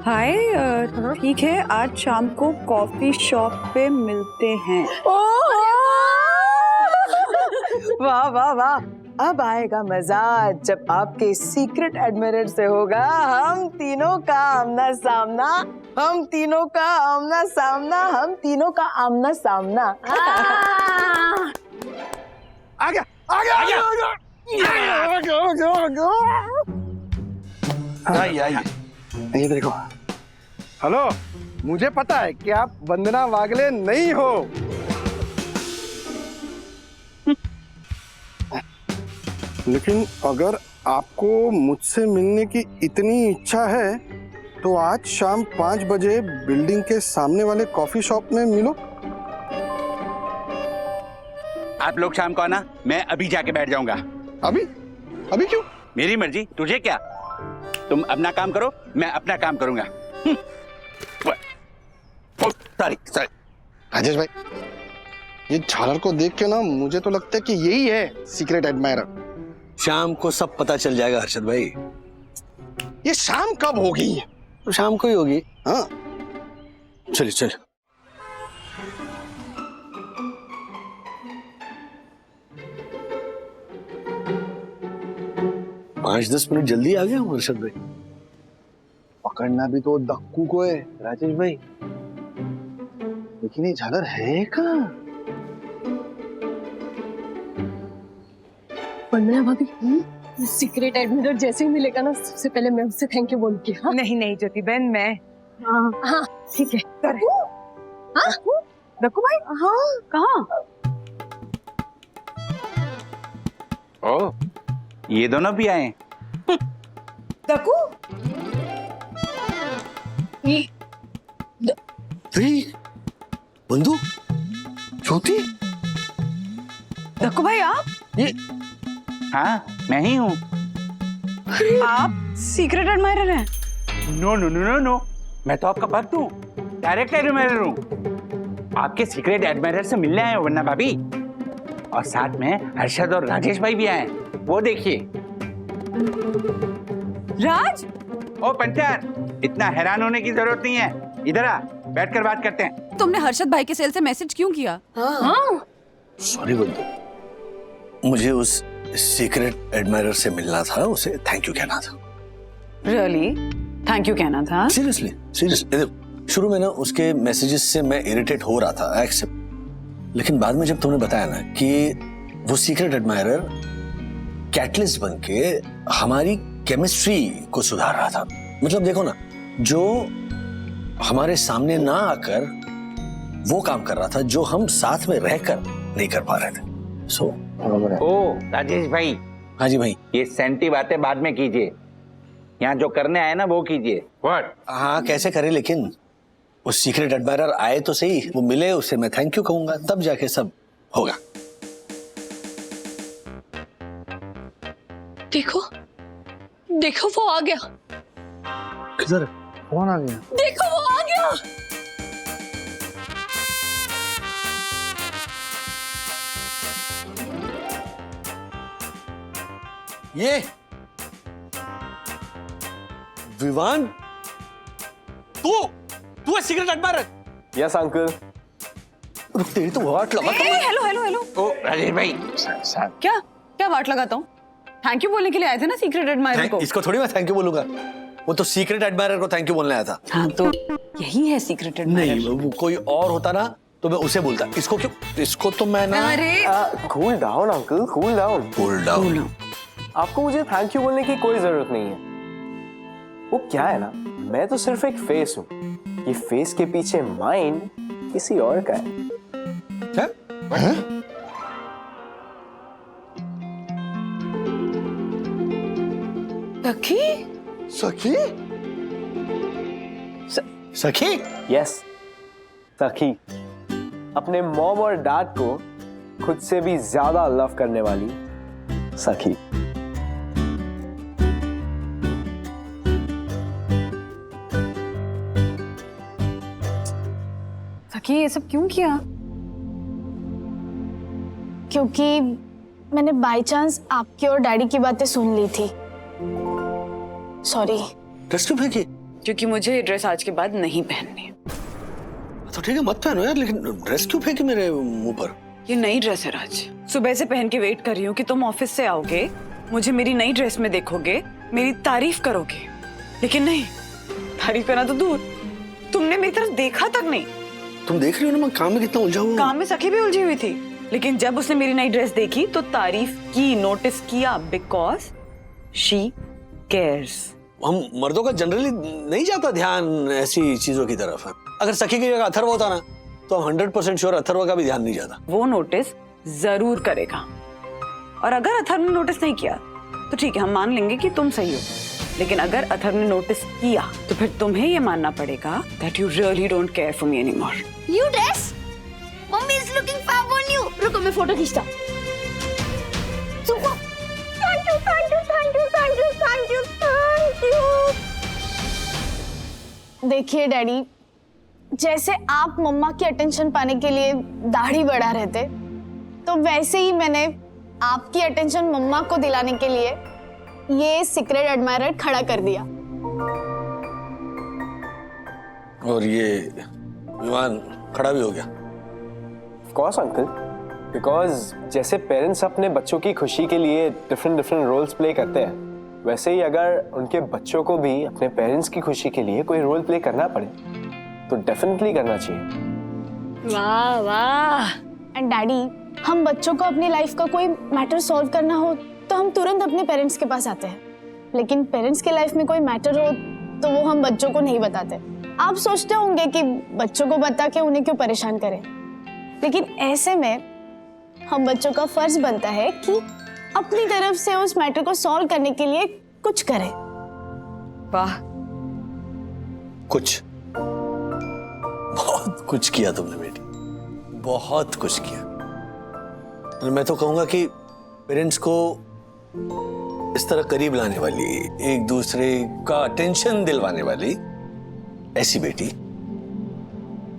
हाय, ठीक है, आज शाम को कॉफी शॉप पे मिलते हैं। वाह वाह वाह, अब आएगा मजा जब आपके सीक्रेट एडमिरर से होगा हम तीनों का आमना सामना। हम तीनों का आमना सामना, हम तीनों का आमना सामना। आ गया आ गया आ गया आइए आइए, ये देखो। हेलो, मुझे पता है कि आप वंदना वागले नहीं हो, लेकिन अगर आपको मुझसे मिलने की इतनी इच्छा है तो आज शाम 5 बजे बिल्डिंग के सामने वाले कॉफी शॉप में मिलो। आप लोग शाम को आना, मैं अभी जाके बैठ जाऊंगा। अभी? अभी क्यों? मेरी मर्जी, तुझे क्या? तुम अपना काम करो, मैं अपना काम करूंगा। राजेश भाई, ये झालर को देख के ना मुझे तो लगता है कि यही है सीक्रेट एडमायरर। शाम को सब पता चल जाएगा हर्षद भाई। ये शाम कब होगी? तो शाम को ही होगी। हाँ, चलिए चलिए। पाँच 10 मिनट जल्दी आ गया हूँ हर्षद भाई। पकड़ना भी तो दक्कू को है राजेश भाई, लेकिन ये झालर है कहाँ? वंदना भाभी, सीक्रेट एडमिरर जैसे ही मिलेगा ना, सबसे पहले मैं उससे थैंक यू बोलूंगी। हाँ? नहीं नहीं ज्योति बहन, मैं। हाँ ठीक है। दक्कू भाई, हाँ कहाँ? ओ, ये दोनों भी आए। दक्कू, बंधु, ज्योति, दक्कू भाई आप? ये हाँ, मैं ही हूँ। आप सीक्रेट एडमायरर हैं? No no no no no, मैं तो आपका भक्त हूँ, डायरेक्ट एडमायरर हूँ। आपके सीक्रेट एडमायरर से मिलने आए हो वरना भाभी, और साथ में हर्षद और राजेश भाई भी आए। वो देखिए। राज? ओ पंटर, इतना हैरान होने की जरूरत नहीं है, इधर आ, बैठकर बात करते हैं। तुमने हर्षद भाई के सेल से मैसेज क्यों किया? सॉरी बंधु, मुझे उस सीक्रेट एडमायरर से मिलना था, उसे थैंक यू कहना था। रियली? थैंक यू कहना था? Seriously seriously. शुरू में ना उसके मैसेजेस से मैं इरिटेट हो रहा था, एक्सेप्ट, लेकिन बाद में जब तुमने बताया ना कि वो सीक्रेट एडमायरर कैटलिस्ट बन के हमारी केमिस्ट्री को सुधार रहा था, मतलब देखो ना, जो हमारे सामने ना आकर वो काम कर रहा था जो हम साथ में रहकर नहीं कर पा रहे थे। सो ओ राजेश भाई। हाँ जी भाई। ये सेंटी बातें बाद में कीजिए, यहाँ जो करने आए ना वो कीजिए। व्हाट? हाँ कैसे करें, लेकिन वो सीक्रेट एडमायरर आए तो सही, वो मिले, उससे मैं थैंक यू कहूंगा, तब जाके सब होगा। देखो देखो, वो आ गया। किधर? कौन आ गया? देखो वो आ गया। ये विवान, तू है सीक्रेट एडमायरर? Yes uncle. तेरी तो वाट लगा। Hello hello hello. ओ राजेश भाई, क्या क्या वाट लगाता हूँ? थैंक यू बोलने के लिए आए थे ना सीक्रेट एडमायरर को। इसको थोड़ी मैं थैंक यू बोलूंगा, वो तो सीक्रेट एडमायरर को थैंक यू बोलने आया था। हाँ तो यही है सीक्रेट एडमायरर। नहीं, वो कोई और होता ना तो मैं उसे बोलता, इसको क्यों? इसको तो मैं ना। अरे cool down uncle, cool down. Cool down. आपको मुझे थैंक यू बोलने की कोई जरूरत नहीं है। वो क्या है ना, मैं तो सिर्फ एक फेस हूँ, ये फेस के पीछे माइंड किसी और का है। क्या? सखी? सखी? सखी? यस, सखी। अपने मॉम और डैड को खुद से भी ज्यादा लव करने वाली सखी। सखी ये सब क्यों किया? क्योंकि मैंने बाय चांस आपकी और डैडी की बातें सुन ली थी। सॉरी। ड्रेस क्यों फेंकी? क्योंकि मुझे ये ड्रेस आज के बाद नहीं पहननी। तो ठीक है मत पहनो यार, लेकिन ड्रेस क्यों फेंकी मेरे मुंह पर? ये नई ड्रेस है राज, सुबह से पहन के वेट कर रही हूँ कि तुम ऑफिस से आओगे, मुझे मेरी नई ड्रेस में देखोगे, मेरी तारीफ करोगे, लेकिन नहीं, तारीफ करना तो दूर, तुमने मेरी तरफ देखा तक नहीं। तुम देख रही हो ना मैं काम में कितना उलझा हुआ हूँ। काम में सखी भी उलझी हुई थी, लेकिन जब उसने मेरी नई ड्रेस देखी तो तारीफ की, नोटिस किया, बिकॉज शी केयर्स। हम मर्दों का जनरली नहीं जाता ध्यान ऐसी चीजों की तरफ। अगर सखी की जगह अथर्व होता ना तो 100% श्योर अथर्व का भी ध्यान नहीं जाता। वो नोटिस जरूर करेगा, और अगर अथर्व ने नोटिस नहीं किया तो ठीक है, हम मान लेंगे कि तुम सही हो। लेकिन अगर अथर्व ने नोटिस किया तो फिर तुम्हें ये मानना पड़ेगा that you really don't care for me anymore. New dress? Mommy is looking fab on you. रुको मैं फोटो खींचता हूँ। Thank you, thank you, thank you, thank you, thank you, thank you. देखिए डैडी, जैसे आप मम्मा की अटेंशन पाने के लिए दाढ़ी बढ़ा रहे थे, तो वैसे ही मैंने आपकी अटेंशन मम्मा को दिलाने के लिए ये सीक्रेट एडमायरर खड़ा कर दिया। और ये विमान खड़ा भी हो गया। Of course, अंकल, बिकॉज जैसे पेरेंट्स अपने बच्चों की खुशी के लिए डिफरेंट रोल्स प्ले करते हैं, वैसे ही अगर उनके बच्चों को भी अपने पेरेंट्स की खुशी के लिए कोई रोल प्ले करना पड़े तो डेफिनेटली करना चाहिए। वाह वाह। एंड डैडी, हम बच्चों को अपनी लाइफ का कोई मैटर सॉल्व करना हो तो हम तुरंत अपने पेरेंट्स के पास आते हैं, लेकिन पेरेंट्स के लाइफ में कोई मैटर हो तो वो हम बच्चों को नहीं बताते। आप सोचते होंगे कि बच्चों को बता के उन्हें क्यों परेशान करें, लेकिन ऐसे में हम बच्चों का फर्ज बनता है कि अपनी तरफ से उस मैटर को सॉल्व करने के लिए कुछ करें। वाह, कुछ बहुत कुछ किया तुमने बेटी, बहुत कुछ किया। और मैं तो कहूंगा कि पेरेंट्स को इस तरह करीब लाने वाली, एक दूसरे का अटेंशन दिलवाने वाली ऐसी बेटी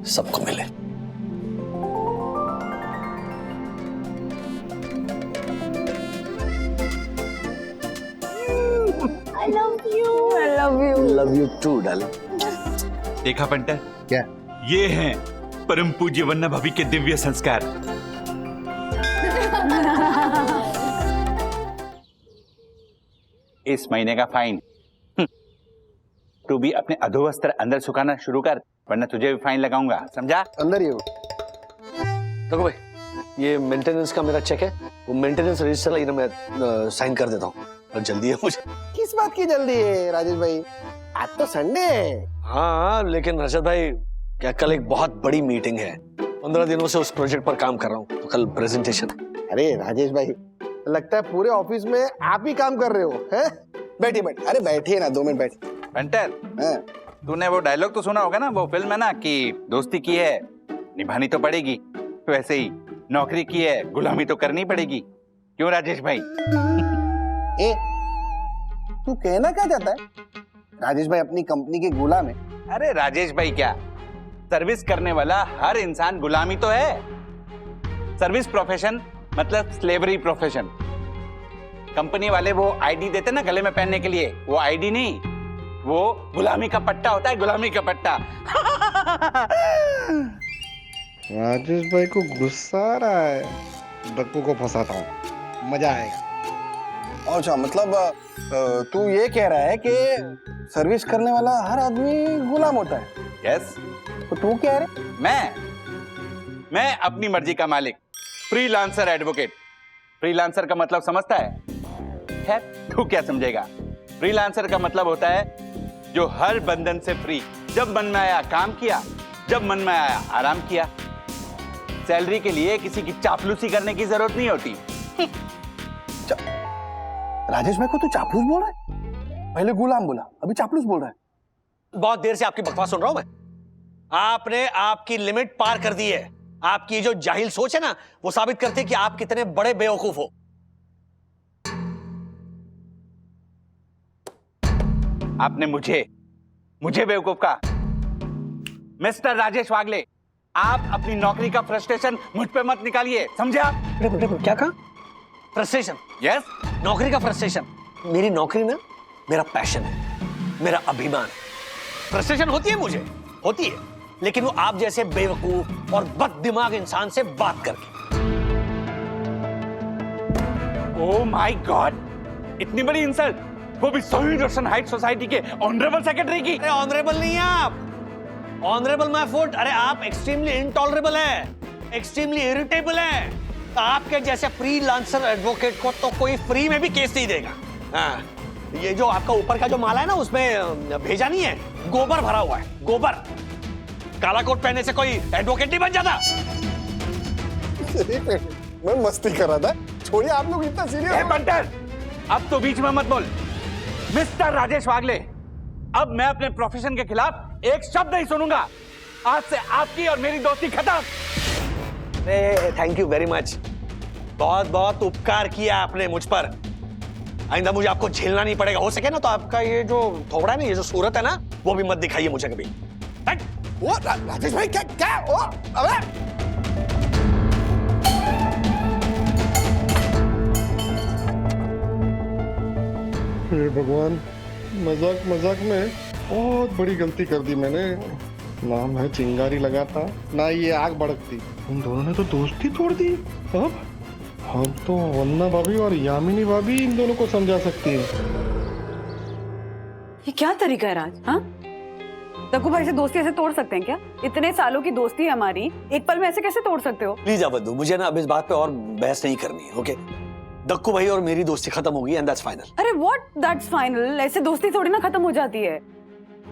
सबको मिले। I love you. I love you. Love you too darling. देखा पंटर, क्या? ये हैं परम पूज्य वन्ना भाभी के दिव्य संस्कार। इस महीने का फाइन तू भी अपने अधोवस्त्र अंदर सुखाना शुरू कर, वरना तुझे भी फाइन लगाऊंगा, समझा? अंदर ही हो। देखो भाई, ये मेंटेनेंस का मेरा चेक है, वो मेंटेनेंस रजिस्टर लाइन में साइन कर देता हूँ, और जल्दी है मुझे। किस बात की जल्दी है राजेश भाई? आज तो संडे है। हाँ, लेकिन रजत भाई क्या कल एक बहुत बड़ी मीटिंग है, 15 दिनों से उस प्रोजेक्ट पर काम कर रहा हूँ, तो कल प्रेजेंटेशन। अरे राजेश भाई, लगता है पूरे ऑफिस में आप ही काम कर रहे हो, हैं? बैठिए बैठिए, अरे बैठिए ना, 2 मिनट बैठिए। पंटर, हाँ। तूने वो डायलॉग तो सुना होगा ना, वो फिल्म है ना कि दोस्ती की है निभानी तो पड़ेगी, वैसे ही नौकरी की है गुलामी तो करनी पड़ेगी। क्यों राजेश भाई? ए, तू कहना क्या चाहता है? राजेश भाई अपनी कंपनी के गुलाम है। अरे राजेश भाई क्या, सर्विस करने वाला हर इंसान गुलामी तो है। सर्विस प्रोफेशन मतलब स्लेवरी प्रोफेशन। कंपनी वाले वो आईडी देते ना गले में पहनने के लिए, वो आईडी नहीं, वो गुलामी का पट्टा होता है, गुलामी का पट्टा। राजेश भाई को गुस्सा आ रहा है, डक्कू को फंसाता हूँ, मजा आएगा। अच्छा, मतलब तू ये कह रहा है कि सर्विस करने वाला हर आदमी गुलाम होता है? यस। तो तू क्या है? मैं अपनी मर्जी का मालिक, फ्रीलांसर एडवोकेट। फ्रीलांसर का मतलब समझता है? खैर, तू क्या समझेगा? फ्रीलांसर का मतलब होता है जो हर बंधन से फ्री, जब मन में आया काम किया, जब मन में आया आराम किया। सैलरी के लिए किसी की चापलूसी करने की जरूरत नहीं होती। राजेश भाई को तू चापलूस बोल रहा है? पहले गुलाम बोला, अभी चापलूस बोल रहा है। बहुत देर से आपकी बकवास सुन रहा हूं मैं। आपने आपकी लिमिट पार कर दी है। आपकी जो जाहिल सोच है ना, वो साबित करती है कि आप कितने बड़े बेवकूफ हो। आपने मुझे बेवकूफ कहा। मिस्टर राजेश वागले, आप अपनी नौकरी का फ्रस्ट्रेशन मुझ पे मत निकालिए, समझे आप? क्या कहा? फ्रस्ट्रेशन? यस। नौकरी का फ्रस्ट्रेशन? मेरी नौकरी ना मेरा पैशन है, मेरा अभिमान है। फ्रस्ट्रेशन होती है मुझे, होती है, लेकिन वो आप जैसे बेवकूफ और बददिमाग इंसान से बात करके। ओह माय गॉड, इतनी बड़ी इंसल्ट, वो भी सोहिन रोशन हाइट सोसाइटी के ऑनरेबल सेक्रेटरी की। अरे ऑनरेबल नहीं है आप, ऑनरेबल माय फुट, अरे आप एक्सट्रीमली इनटॉलरेबल हैं, एक्सट्रीमली इरिटेबल हैं। आपके जैसे फ्रीलांसर एडवोकेट को तो कोई फ्री में भी केस नहीं देगा। हाँ, ये जो आपका ऊपर का जो माला है ना, उसमें भेजा नहीं है, गोबर भरा हुआ है, गोबर। काला कोट पहनने से कोई एडवोकेट नहीं बन जाता। मैं मस्ती कर रहा था, छोड़िए आप लोग इतना सीरियस। बंटर, अब तो बीच में मत बोल। मिस्टर राजेश वागले, अब मैं अपने प्रोफेशन के खिलाफ एक शब्द नहीं सुनूंगा। आज से आपकी और मेरी दोस्ती खत्म। थैंक यू वेरी मच, बहुत बहुत उपकार किया आपने मुझ पर। आइंदा मुझे आपको झेलना नहीं पड़ेगा। हो सके ना तो आपका ये जो थोबड़ा है ना, ये जो सूरत है ना, वो भी मत दिखाइए मुझे कभी। वो राजेश भाई क्या ओ, अबे हे भगवान, मजाक मजाक में बहुत बड़ी गलती कर दी मैंने। ना मैं चिंगारी लगाता, ना ये आग भड़कती। उन दोनों ने तो दोस्ती तोड़ दी। अब तो वन्ना भाभी और यामिनी भाभी इन दोनों को समझा सकती है। ये क्या तरीका है राज? हाँ, दक्कू भाई से दोस्ती ऐसे तोड़ सकते हैं क्या? इतने सालों की दोस्ती है हमारी, एक पल में ऐसे कैसे तोड़ सकते हो? प्लीज अबद्दू, मुझे ना अब इस बात पे और बहस नहीं करनी है। ओके, दक्कू भाई और मेरी दोस्ती खत्म हो गई एंड दैट्स फाइनल। अरे व्हाट दैट्स फाइनल? ऐसे दोस्ती थोड़ी ना खत्म हो जाती है।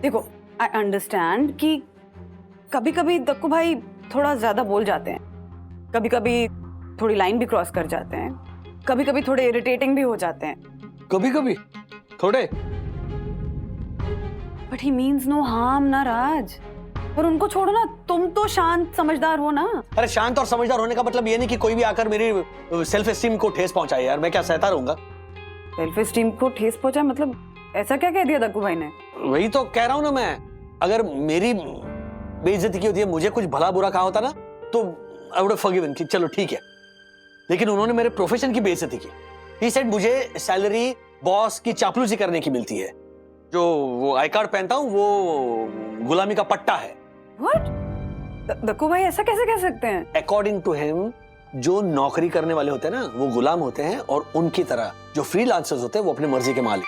देखो, आई अंडरस्टैंड कि कभी कभी दक्कू भाई थोड़ा ज्यादा बोल जाते हैं, कभी कभी थोड़ी लाइन भी क्रॉस कर जाते हैं, कभी कभी थोड़े इरिटेटिंग भी हो जाते हैं। कभी कभी थोड़े, but he means no harm ना राज। पर उनको छोड़ो ना, तुम तो शांत समझदार हो ना। अरे शांत और समझदार होने का मतलब ये नहीं कि कोई भी आकर मेरी सेल्फ एस्टीम को ठेस पहुंचाए। यार मैं क्या सहता रहूंगा? सेल्फ एस्टीम को ठेस पहुंचा मतलब ऐसा क्या कह दिया दक्कू भाई ने? वही तो कह रहा हूं ना मैं। अगर मेरी बेइज्जती की होती है, मुझे कुछ भला बुरा कहा होता ना, तो आई वुड हैव फॉरगिवन कि चलो ठीक है। लेकिन उन्होंने मेरे प्रोफेशन की बेइज्जती की। ही सेड मुझे सैलरी बॉस की चापलूसी करने की मिलती है, जो वो आई कार्ड पहनता हूं वो गुलामी का पट्टा है। व्हाट? दक्कू भाई ऐसा कैसे कह सकते हैं? अकॉर्डिंग टू हिम, जो नौकरी करने वाले होते हैं ना, वो गुलाम होते हैं, और उनकी तरह जो फ्रीलांसर्स होते हैं वो अपनी मर्जी के मालिक।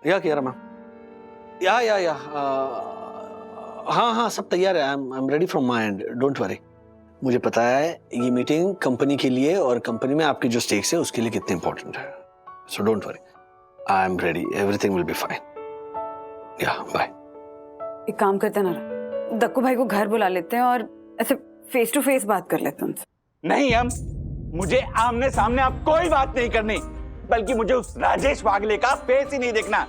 या कह रहा मैं या हाँ सब तैयार है। I am ready from my and, don't worry. मुझे पता है ये मीटिंग कंपनी के लिए और कंपनी में आपकी जो स्टेक्स है उसके लिए कितने इंपॉर्टेंट है। So don't worry, I am ready, everything will be fine. या बाय। एक काम करते हैं ना, दक्कू भाई को घर बुला लेते हैं और ऐसे फेस टू फेस बात कर लेते हैं उनसे। नहीं, हम मुझे आमने सामने आप कोई बात नहीं करनी, बल्कि मुझे उस राजेश वागले का फेस ही नहीं देखना।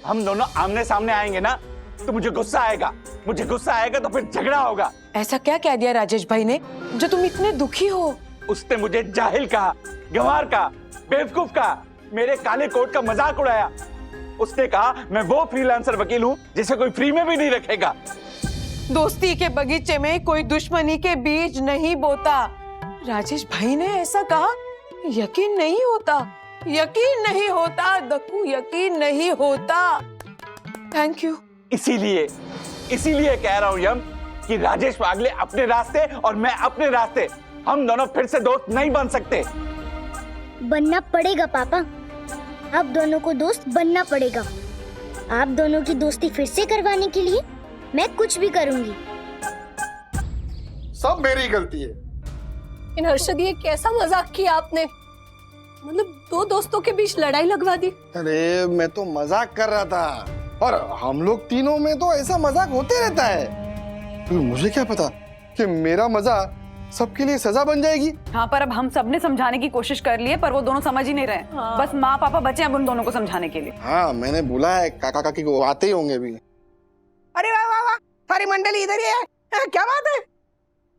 हम दोनों आमने सामने आएंगे ना तो मुझे गुस्सा आएगा, मुझे गुस्सा आएगा तो फिर झगड़ा होगा। ऐसा क्या कह दिया राजेश भाई ने जो तुम इतने दुखी हो? उसने मुझे जाहिल कहा, गंवार कहा, बेवकूफ कहा, मेरे काले कोट का मजाक उड़ाया। उसने कहा मैं वो फ्रीलांसर वकील हूँ जिसे कोई फ्री में भी नहीं रखेगा। दोस्ती के बगीचे में कोई दुश्मनी के बीज नहीं बोता। राजेश भाई ने ऐसा कहा? यकीन नहीं होता, यकीन नहीं होता दक्कू, यकीन नहीं होता। Thank you. इसीलिए कह रहा हूं यम कि राजेश वागले अपने रास्ते और मैं अपने रास्ते, हम दोनों फिर से दोस्त नहीं बन सकते। बनना पड़ेगा पापा, आप दोनों को दोस्त बनना पड़ेगा। आप दोनों की दोस्ती फिर से करवाने के लिए मैं कुछ भी करूंगी। सब मेरी गलती है। इन हर्षद, ये कैसा मजाक किया आपने? मतलब दो दोस्तों के बीच लड़ाई लगवा दी। अरे मैं तो मजाक कर रहा था, और हम लोग तीनों में तो ऐसा मजाक होते रहता है। मुझे क्या पता कि मेरा मजा सबके लिए सजा बन जाएगी। हाँ, पर अब हम सब ने समझाने की कोशिश कर ली है, पर वो दोनों समझ ही नहीं रहे। हाँ। बस माँ पापा बचे अब उन दोनों को समझाने के लिए। हाँ, मैंने बोला है काका काकी को, आते ही होंगे भी। अरे वाह वाह वाह, सारी मंडली इधर ही है। क्या बात है?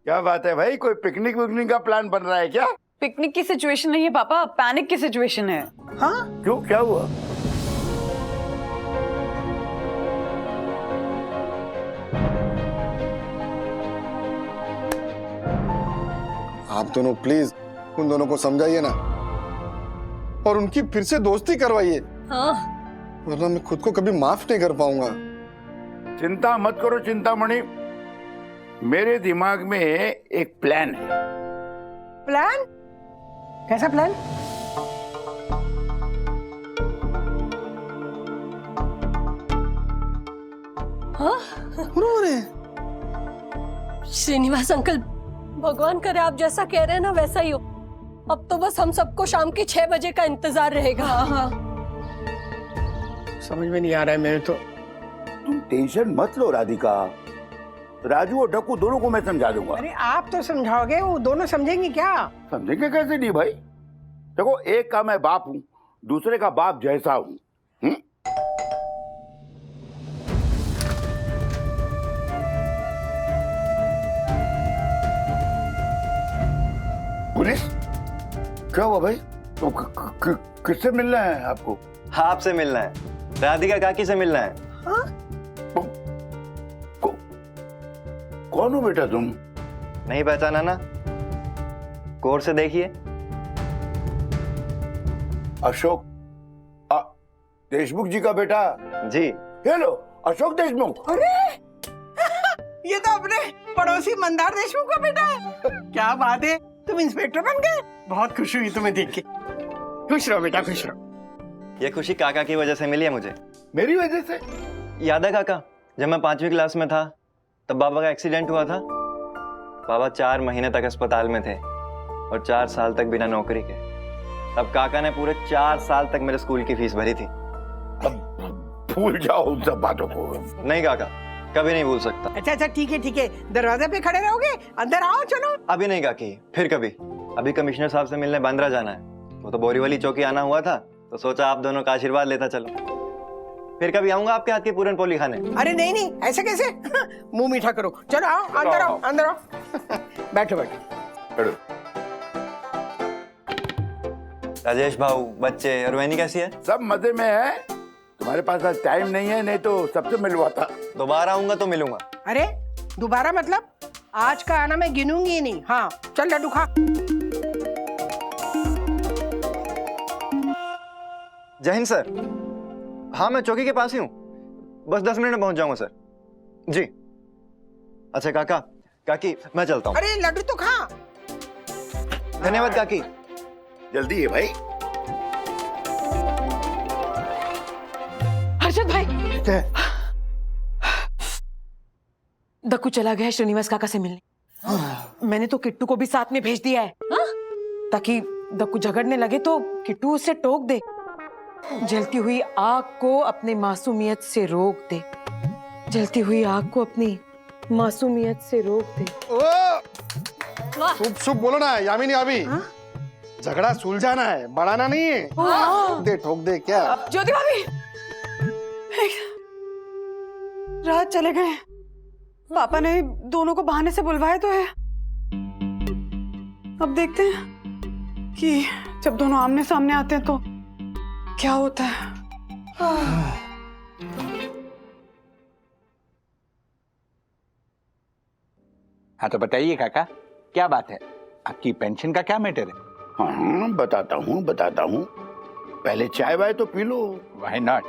क्या बात है भाई, कोई पिकनिक विकनिक का प्लान बन रहा है क्या? पिकनिक की सिचुएशन नहीं है पापा, पैनिक की सिचुएशन है। हाँ? क्यों, क्या हुआ? आप दोनों प्लीज उन दोनों को समझाइए ना, और उनकी फिर से दोस्ती करवाइए। हाँ। वरना मैं खुद को कभी माफ नहीं कर पाऊंगा। चिंता मत करो चिंतामणि, मेरे दिमाग में एक प्लान है। प्लान? कैसा प्लान? हाँ? रो रहे? श्रीनिवास अंकल, भगवान करे आप जैसा कह रहे हैं ना वैसा ही हो। अब तो बस हम सबको शाम के 6 बजे का इंतजार रहेगा। हाँ। समझ में नहीं आ रहा है मेरे तो। तुम टेंशन मत लो राधिका, राजू और डक्कू दोनों को मैं समझा दूंगा। अरे आप तो समझाओगे, वो दोनों समझेंगे क्या? समझेंगे कैसे नहीं भाई? देखो, एक का मैं बाप हूँ, दूसरे का बाप जैसा हूँ। पुलिस क्या हुआ भाई? तो किससे मिलना है आपको? आपसे मिलना है, राधिका काकी से मिलना है। कौन हो बेटा तुम? नहीं पहचाना ना? गौर से देखिए। अशोक देशमुख जी का बेटा? जी। हेलो अशोक देशमुख। अरे ये तो अपने पड़ोसी मंदार देशमुख का बेटा है। क्या बात है, तुम इंस्पेक्टर बन गए? बहुत खुशी हुई तुम्हें देख के। खुश रहो बेटा, खुश रहो। ये खुशी काका की वजह से मिली है मुझे। मेरी वजह से? याद है काका, जब मैं 5वीं क्लास में था तब बाबा का एक्सीडेंट हुआ था। बाबा 4 महीने तक अस्पताल में थे और 4 साल तक बिना नौकरी के। तब काका ने पूरे 4 साल तक मेरे स्कूल की फीस भरी थी। अब भूल जाओ उन सब बातों को। नहीं काका, कभी नहीं भूल सकता। अच्छा ठीक है ठीक है, दरवाजे पे खड़े रहोगे? अंदर आओ, चलो। अभी नहीं काकी, फिर कभी। अभी कमिश्नर साहब से मिलने बांद्रा जाना है। वो तो बोरीवली चौकी आना हुआ था, तो सोचा आप दोनों का आशीर्वाद लेता चलो। फिर कभी आऊंगा आपके हाथ की पूरन पोली खाने। अरे नहीं, ऐसे कैसे? मुंह मीठा करो। चलो आओ, अंदर आओ, अंदर आओ। बैठो बैठो। राजेश भाऊ, बच्चे और वैनी कैसी है? सब मजे में है। तुम्हारे पास आज टाइम नहीं है, नहीं तो सबसे मिलवाता। दोबारा आऊंगा तो मिलूंगा। अरे दोबारा मतलब? आज का आना मैं गिनूंगी ही नहीं। हाँ चल लड्डू खा। जय हिंद सर। हाँ मैं चौकी के पास ही हूँ, बस 10 मिनट में पहुंच जाऊंगा सर। जी। अच्छा काका काकी, मैं चलता हूँ। अरे लड्डू तो खा। धन्यवाद काकी। जल्दी है भाई। हर्षद भाई, क्या? दक्कू चला गया है श्रीनिवास काका से मिलने। मैंने तो किट्टू को भी साथ में भेज दिया है, ताकि दक्कू झगड़ने लगे तो किट्टू उसे टोक दे, जलती हुई आग को अपने मासूमियत से रोक दे, जलती हुई आग को अपनी मासूमियत से रोक दे। चुप चुप बोलो ना यामिनी अभी। झगड़ा सुलझाना है, बढ़ाना नहीं है। ठोक दे क्या? ज्योति भाभी, रात चले गए, पापा ने दोनों को बहाने से बुलवाया तो है। अब देखते हैं कि जब दोनों आमने सामने आते हैं तो क्या होता है। हाँ तो बताइए काका, क्या बात है? आपकी पेंशन का क्या मैटर है? हाँ बताता हूँ। पहले चाय वाय तो पी लो। Why not?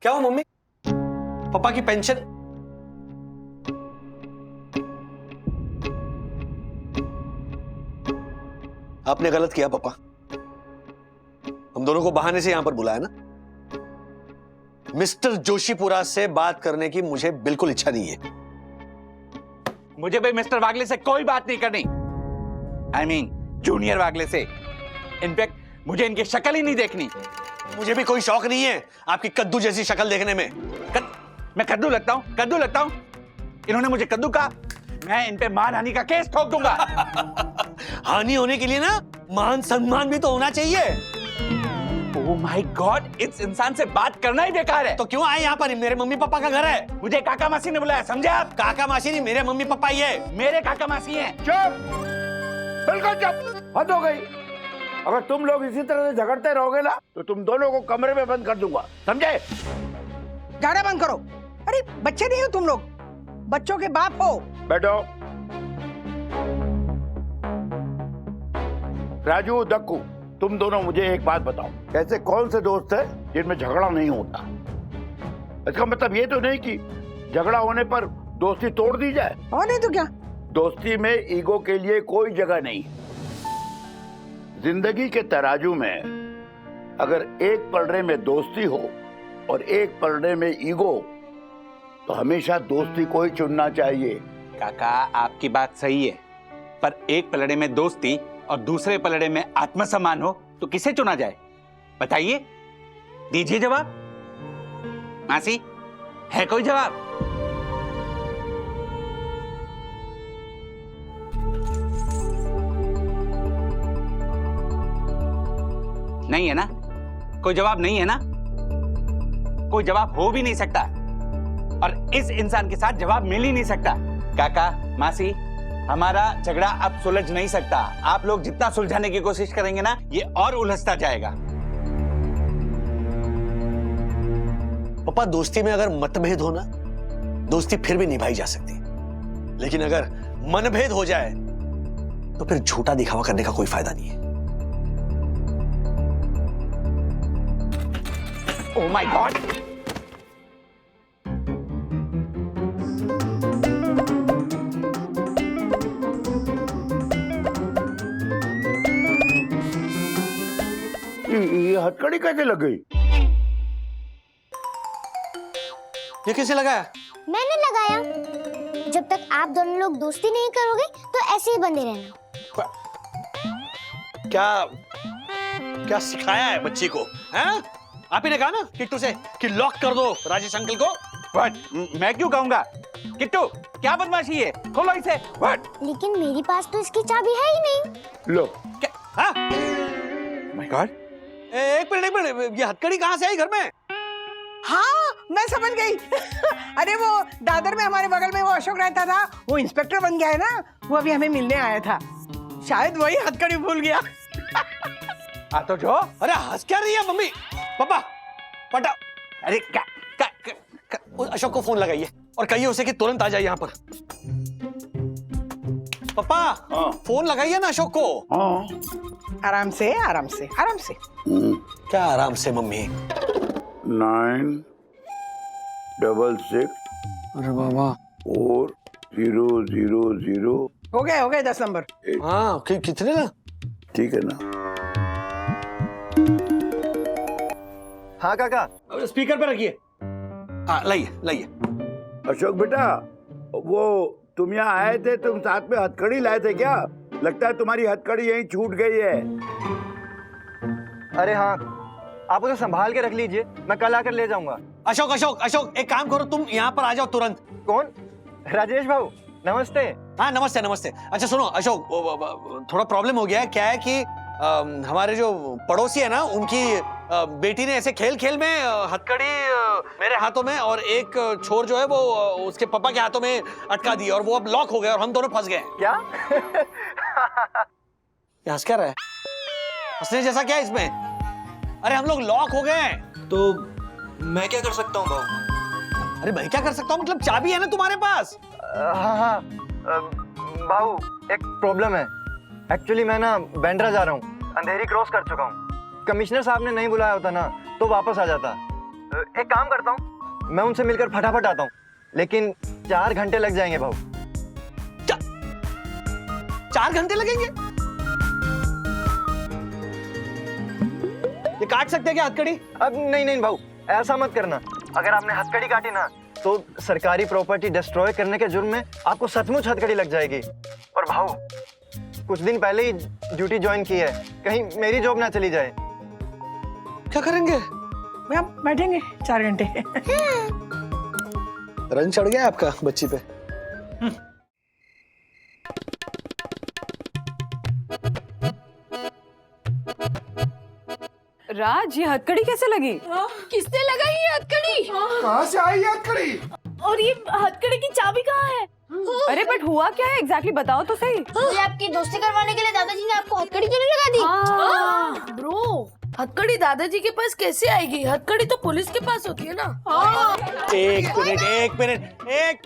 क्या हो मम्मी? पापा की पेंशन? आपने गलत किया पापा, हम दोनों को बहाने से यहां पर बुलाया ना। मिस्टर जोशीपुरा से बात करने की मुझे बिल्कुल इच्छा नहीं है। मुझे भाई मिस्टर वागले से कोई बात नहीं करनी। I mean, जूनियर वागले से। इनफैक्ट मुझे इनकी शक्ल ही नहीं देखनी। मुझे भी कोई शौक नहीं है आपकी कद्दू जैसी शक्ल देखने में। मैं कद्दू लगता हूं? इन्होंने मुझे कद्दू कहा, मैं इन पे मानहानि का केस ठोक दूंगा। हानि होने के लिए ना मान सम्मान भी तो होना चाहिए। ओह माय गॉड, इस इंसान से बात करना ही बेकार है। तो क्यों आए यहाँ पर? मेरे मम्मी पापा का घर है। मुझे काका मासी ने बुलाया, समझे आप? काका मासी नहीं, मेरे मम्मी पापा ही है। मेरे काका मासी हैं। चुप, बिल्कुल चुप। हद हो गई। अगर तुम लोग इसी तरह से झगड़ते रहोगे ना तो तुम दोनों को कमरे में बंद कर दूंगा, समझे? गाड़ा बंद करो। अरे बच्चे नहीं हो तुम लोग, बच्चों के बाप हो। बैठो। राजू, दक्कू, तुम दोनों मुझे एक बात बताओ, ऐसे कौन से दोस्त हैं जिनमें झगड़ा नहीं होता? इसका मतलब ये तो नहीं कि झगड़ा होने पर दोस्ती तोड़ दी जाए। और नहीं तो क्या? दोस्ती में ईगो के लिए कोई जगह नहीं। जिंदगी के तराजू में अगर एक पलड़े में दोस्ती हो और एक पलड़े में ईगो, तो हमेशा दोस्ती को ही चुनना चाहिए। काका आपकी बात सही है, पर एक पलड़े में दोस्ती और दूसरे पलड़े में आत्मसम्मान हो तो किसे चुना जाए? बताइए, दीजिए जवाब। मासी, है कोई जवाब? नहीं है ना? कोई जवाब नहीं है ना? कोई जवाब हो भी नहीं सकता, और इस इंसान के साथ जवाब मिल ही नहीं सकता। काका, मासी, हमारा झगड़ा अब सुलझ नहीं सकता। आप लोग जितना सुलझाने की कोशिश करेंगे ना, ये और उलझता जाएगा। पापा, दोस्ती में अगर मतभेद हो ना, दोस्ती फिर भी निभाई जा सकती, लेकिन अगर मनभेद हो जाए तो फिर झूठा दिखावा करने का कोई फायदा नहीं है। Oh my God! ये हथकड़ी कैसे लग गई? ये किसे लगाया? मैंने लगाया। जब तक आप दोनों लोग दोस्ती नहीं करोगे तो ऐसे ही बंधे रहना। क्या क्या सिखाया है बच्ची को? हैं? आप ही ने कहा ना किट्टू से कि लॉक कर दो राजेश अंकल को। व्हाट? मैं क्यों कहूंगा? किट्टू, क्या बदमाशी है? खोलो इसे। व्हाट? लेकिन मेरे पास तो इसकी चाबी है ही नहीं। लो। क्या? हाँ? My God! एक मिनट, ये हथकड़ी कहाँ से आई घर में? हाँ, मैं समझ गई। अरे वो दादर में हमारे बगल में वो अशोक रहता था, वो इंस्पेक्टर बन गया है ना, वो अभी हमें मिलने आया था। शायद वही हथकड़ी भूल गया। तो जो? अरे हंस क्या रही है मम्मी? पापा, पटा। अरे अशोक को फोन लगाइए और कहिए उसे कि तुरंत आ जाए यहाँ पर। पापा, हाँ। फोन लगाइए ना अशोक को। हाँ। आराम से, आराम से, आराम से। क्या आराम से मम्मी? 966 अरे बाबा 4000। हो गए 10 नंबर। हाँ, कितने ना? ठीक है ना? हाँ काका, स्पीकर पे रखिए। हाँ, लाइए। अशोक बेटा, वो तुम यहाँ आए थे, तुम साथ में हथकड़ी लाए थे क्या? लगता है तुम्हारी हथकड़ी यहीं छूट गई है। अरे हाँ, आप उसे संभाल के रख लीजिए, मैं कल आकर ले जाऊंगा। अशोक, एक काम करो, तुम यहाँ पर आ जाओ तुरंत। कौन? राजेश भाऊ, नमस्ते। हाँ, नमस्ते। अच्छा सुनो अशोक, थोड़ा प्रॉब्लम हो गया है। क्या है कि हमारे जो पड़ोसी है ना, उनकी बेटी ने ऐसे खेल में हथकड़ी मेरे हाथों में और एक छोर जो है वो उसके पापा के हाथों में अटका दी, और वो अब लॉक हो गया और हम दोनों फंस गए। क्या? हंस क्या रहा है? हंसने जैसा क्या है इसमें? अरे हम लोग लॉक हो गए। तो मैं क्या कर सकता हूँ भाऊ? अरे मैं क्या कर सकता हूँ? मतलब चाबी है ना तुम्हारे पास? हाँ, भाऊ एक प्रॉब्लम है। एक्चुअली मैं ना बैंड्रा जा रहा हूँ, अंधेरी क्रॉस कर चुका हूँ। कमिश्नर साहब ने नहीं बुलाया होता ना तो वापस आ जाता। एक काम करता हूँ, मैं उनसे मिलकर फटाफट आता हूँ, लेकिन 4 घंटे लग जाएंगे भाऊ। 4 घंटे लगेंगे? ये काट सकते हैं क्या हथकड़ी? अब नहीं भाऊ, ऐसा मत करना। अगर आपने हथकड़ी काटी ना तो सरकारी प्रॉपर्टी डिस्ट्रॉय करने के जुर्म में आपको सचमुच हथकड़ी लग जाएगी। और भाऊ, कुछ दिन पहले ही ड्यूटी ज्वाइन की है, कहीं मेरी जॉब ना चली जाए। क्या करेंगे? मैं बैठेंगे 4 घंटे। रंग चढ़ गया आपका बच्ची पे। राज, ये हथकड़ी कैसे लगी? किसने लगाई ये हथकड़ी? कहाँ से आई हथकड़ी? और ये हथकड़ी की चाबी कहाँ है? अरे बट हुआ क्या है एग्जैक्टली? बताओ तो सही। ये आपकी दोस्ती करवाने के लिए दादाजी ने आपको हथकड़ी क्यों नहीं लगा दी? ब्रो, हथकड़ी दादाजी के पास कैसे आएगी? हथकड़ी तो पुलिस के पास होती है ना। एक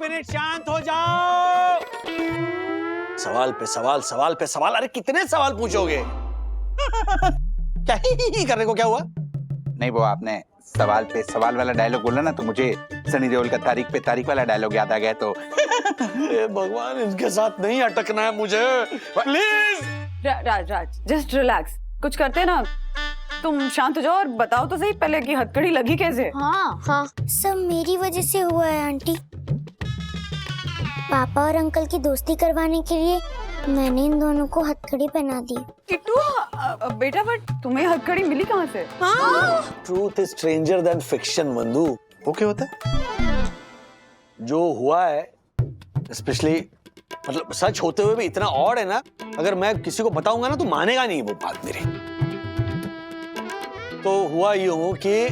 मिनट शांत हो जाओ। सवाल पे सवाल। अरे कितने सवाल पूछोगे? क्या ही करने को क्या हुआ? नहीं, वो आपने सवाल पे सवाल वाला डायलॉग बोला ना, तो मुझे सनी देओल का तारीख पे तारीख वाला डायलॉग याद आ गया। तो भगवान, इनके साथ नहीं अटकना है मुझे, प्लीज। राज जस्ट रिलैक्स, कुछ करते ना। तुम शांत हो जाओ और बताओ तो सही पहले कि हथकड़ी लगी कैसे। हाँ हाँ, सब मेरी वजह से हुआ है आंटी। पापा और अंकल की दोस्ती करवाने के लिए मैंने इन दोनों को हथकड़ी पहना दी। किट्टू बेटा बट तुम्हें हथकड़ी मिली कहाँ से? Truth is stranger than fiction Vandu. वो क्या होता है? जो हुआ है स्पेशली मतलब सच होते हुए भी इतना ऑड है ना, अगर मैं किसी को बताऊंगा ना तो मानेगा नहीं वो बात मेरी। तो हुआ यूं कि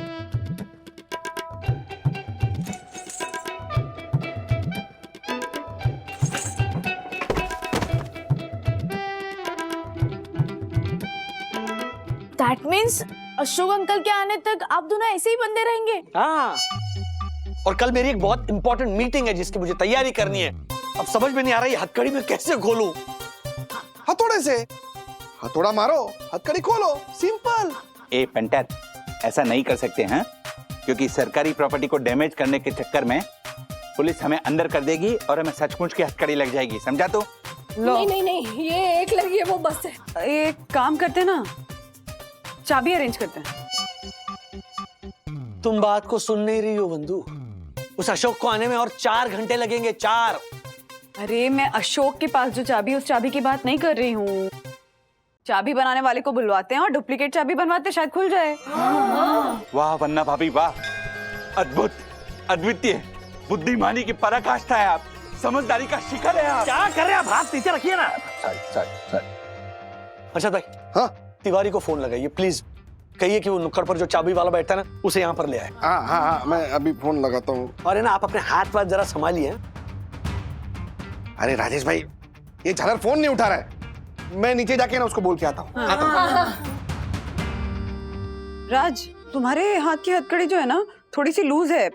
दैट मीन्स अशोक अंकल के आने तक आप दोनों ऐसे ही बंदे रहेंगे? हाँ, और कल मेरी एक बहुत इंपॉर्टेंट मीटिंग है जिसकी मुझे तैयारी करनी है। अब समझ में नहीं आ रहा ये हथकड़ी में कैसे खोलूं। हथौड़े से हथौड़ा मारो, हथकड़ी खोलो, सिंपल। ए पेंटर, ऐसा नहीं कर सकते हैं क्योंकि सरकारी प्रॉपर्टी को डैमेज करने के चक्कर में पुलिस हमें अंदर कर देगी और हमें सचमुच की हथकड़ी लग जाएगी, समझा? तो नहीं नहीं नहीं, ये एक लगी है वो बस है। एक काम करते हैं ना, चाबी अरेंज करते हैं। तुम बात को सुन नहीं रही हो बंधु। उस अशोक को आने में और 4 घंटे लगेंगे, 4। अरे मैं अशोक के पास जो चाबी है उस चाबी की बात नहीं कर रही हूँ। चाबी बनाने वाले को बुलवाते हैं और डुप्लीकेट चाबी बनवाते, शायद खुल जाए। वाह वन्ना भाभी वाह, अद्भुत, अद्वितीय, बुद्धिमानी की पराकाष्ठा है आप, समझदारी का शिखर है आप। क्या कर रहे हैं आप? हाथ नीचे रखिए ना। अच्छा भाई, हाँ तिवारी को फोन लगाइए प्लीज। कहिए कि वो नुक्कड़ पर जो चाबी वाला बैठता है ना उसे यहाँ पर ले आए। हाँ हाँ हाँ, मैं अभी फोन लगाता हूँ। और है ना, आप अपने हाथ वाथ जरा संभालिए। अरे राजेश भाई, ये झालर फोन नहीं उठा रहा है। मैं नीचे जाके ना उसको बोल के आता हूँ। राज, तुम्हारे हाथ की हथकड़ी जो है ना थोड़ी सी लूज है।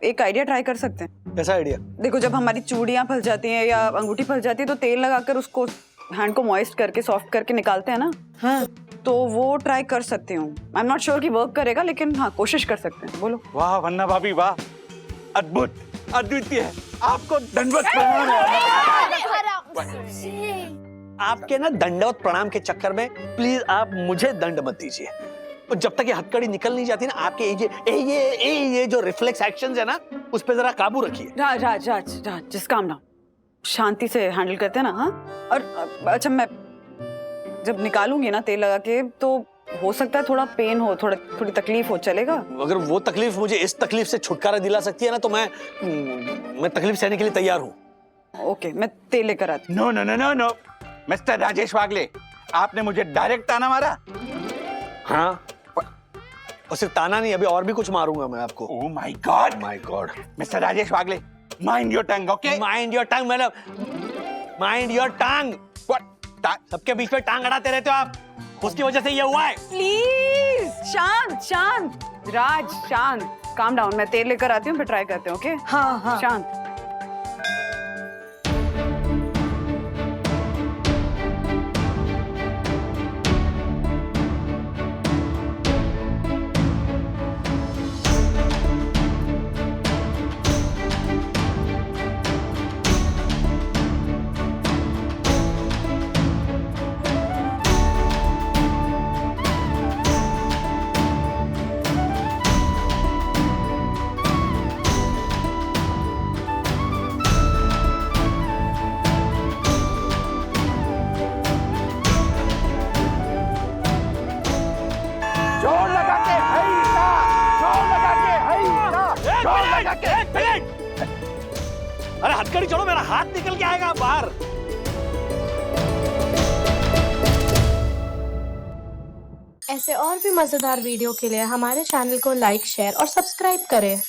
एक आइडिया ट्राई कर सकते हैं। कैसा आइडिया? देखो, जब हमारी चूड़ियां फंस जाती हैं या अंगूठी फंस जाती है तो तेल लगाकर उसको हैंड को मॉइस्ट करके सॉफ्ट करके निकालते हैं ना। हाँ, तो वो ट्राई कर सकती हूँ। आई एम नॉट श्योर कि वर्क करेगा, लेकिन हाँ कोशिश कर सकते हैं। बोलो। वाह वन्ना भाभी वाह, अद्भुत, अद्वितीय, आपको दंडवत प्रणाम है। आपके ना दंडवत प्रणाम के चक्कर में प्लीज आप मुझे दंड मत दीजिए। और जब तक ये हथकड़ी निकल नहीं जाती ना, आपके ये जो रिफ्लेक्स एक्शंस है ना उस पे जरा काबू रखिए। राज राज राज राज, जिस काम ना शांति से हैंडल करते हैं ना। हाँ, और अच्छा, मैं जब निकालूंगी ना तेल लगा के तो हो सकता है थोड़ा पेन हो, थोड़ी तकलीफ हो, चलेगा? अगर वो तकलीफ मुझे इस तकलीफ से छुटकारा दिला सकती है ना तो मैं तकलीफ सहने के लिए तैयार हूँ। ओके, मैं तेल लेकर आती। No no no no no, mister Rajesh Wagle, आपने मुझे डायरेक्ट ताना मारा। हाँ, और सिर्फ ताना नहीं, अभी और भी कुछ मारूंगा मैं आपको। Oh my God, my God. Mister Rajesh Wagle, mind your tongue, okay? Mind your tongue, madam, mind your tongue. सबके बीच में टांग अड़ाते रहते हो आप, उसकी वजह से ये हुआ है। प्लीज शांत शांत, राज शांत, काम डाउन। मैं तेल लेकर आती हूँ, फिर ट्राई करते हैं। ओके? हाँ हाँ, शांत। जोर लगा के हैसा, जोर लगा के हैसा, जोर लगा के। अरे हथकड़ी छोड़ो, मेरा हाथ निकल के आएगा बाहर। ऐसे और भी मजेदार वीडियो के लिए हमारे चैनल को लाइक, शेयर और सब्सक्राइब करें।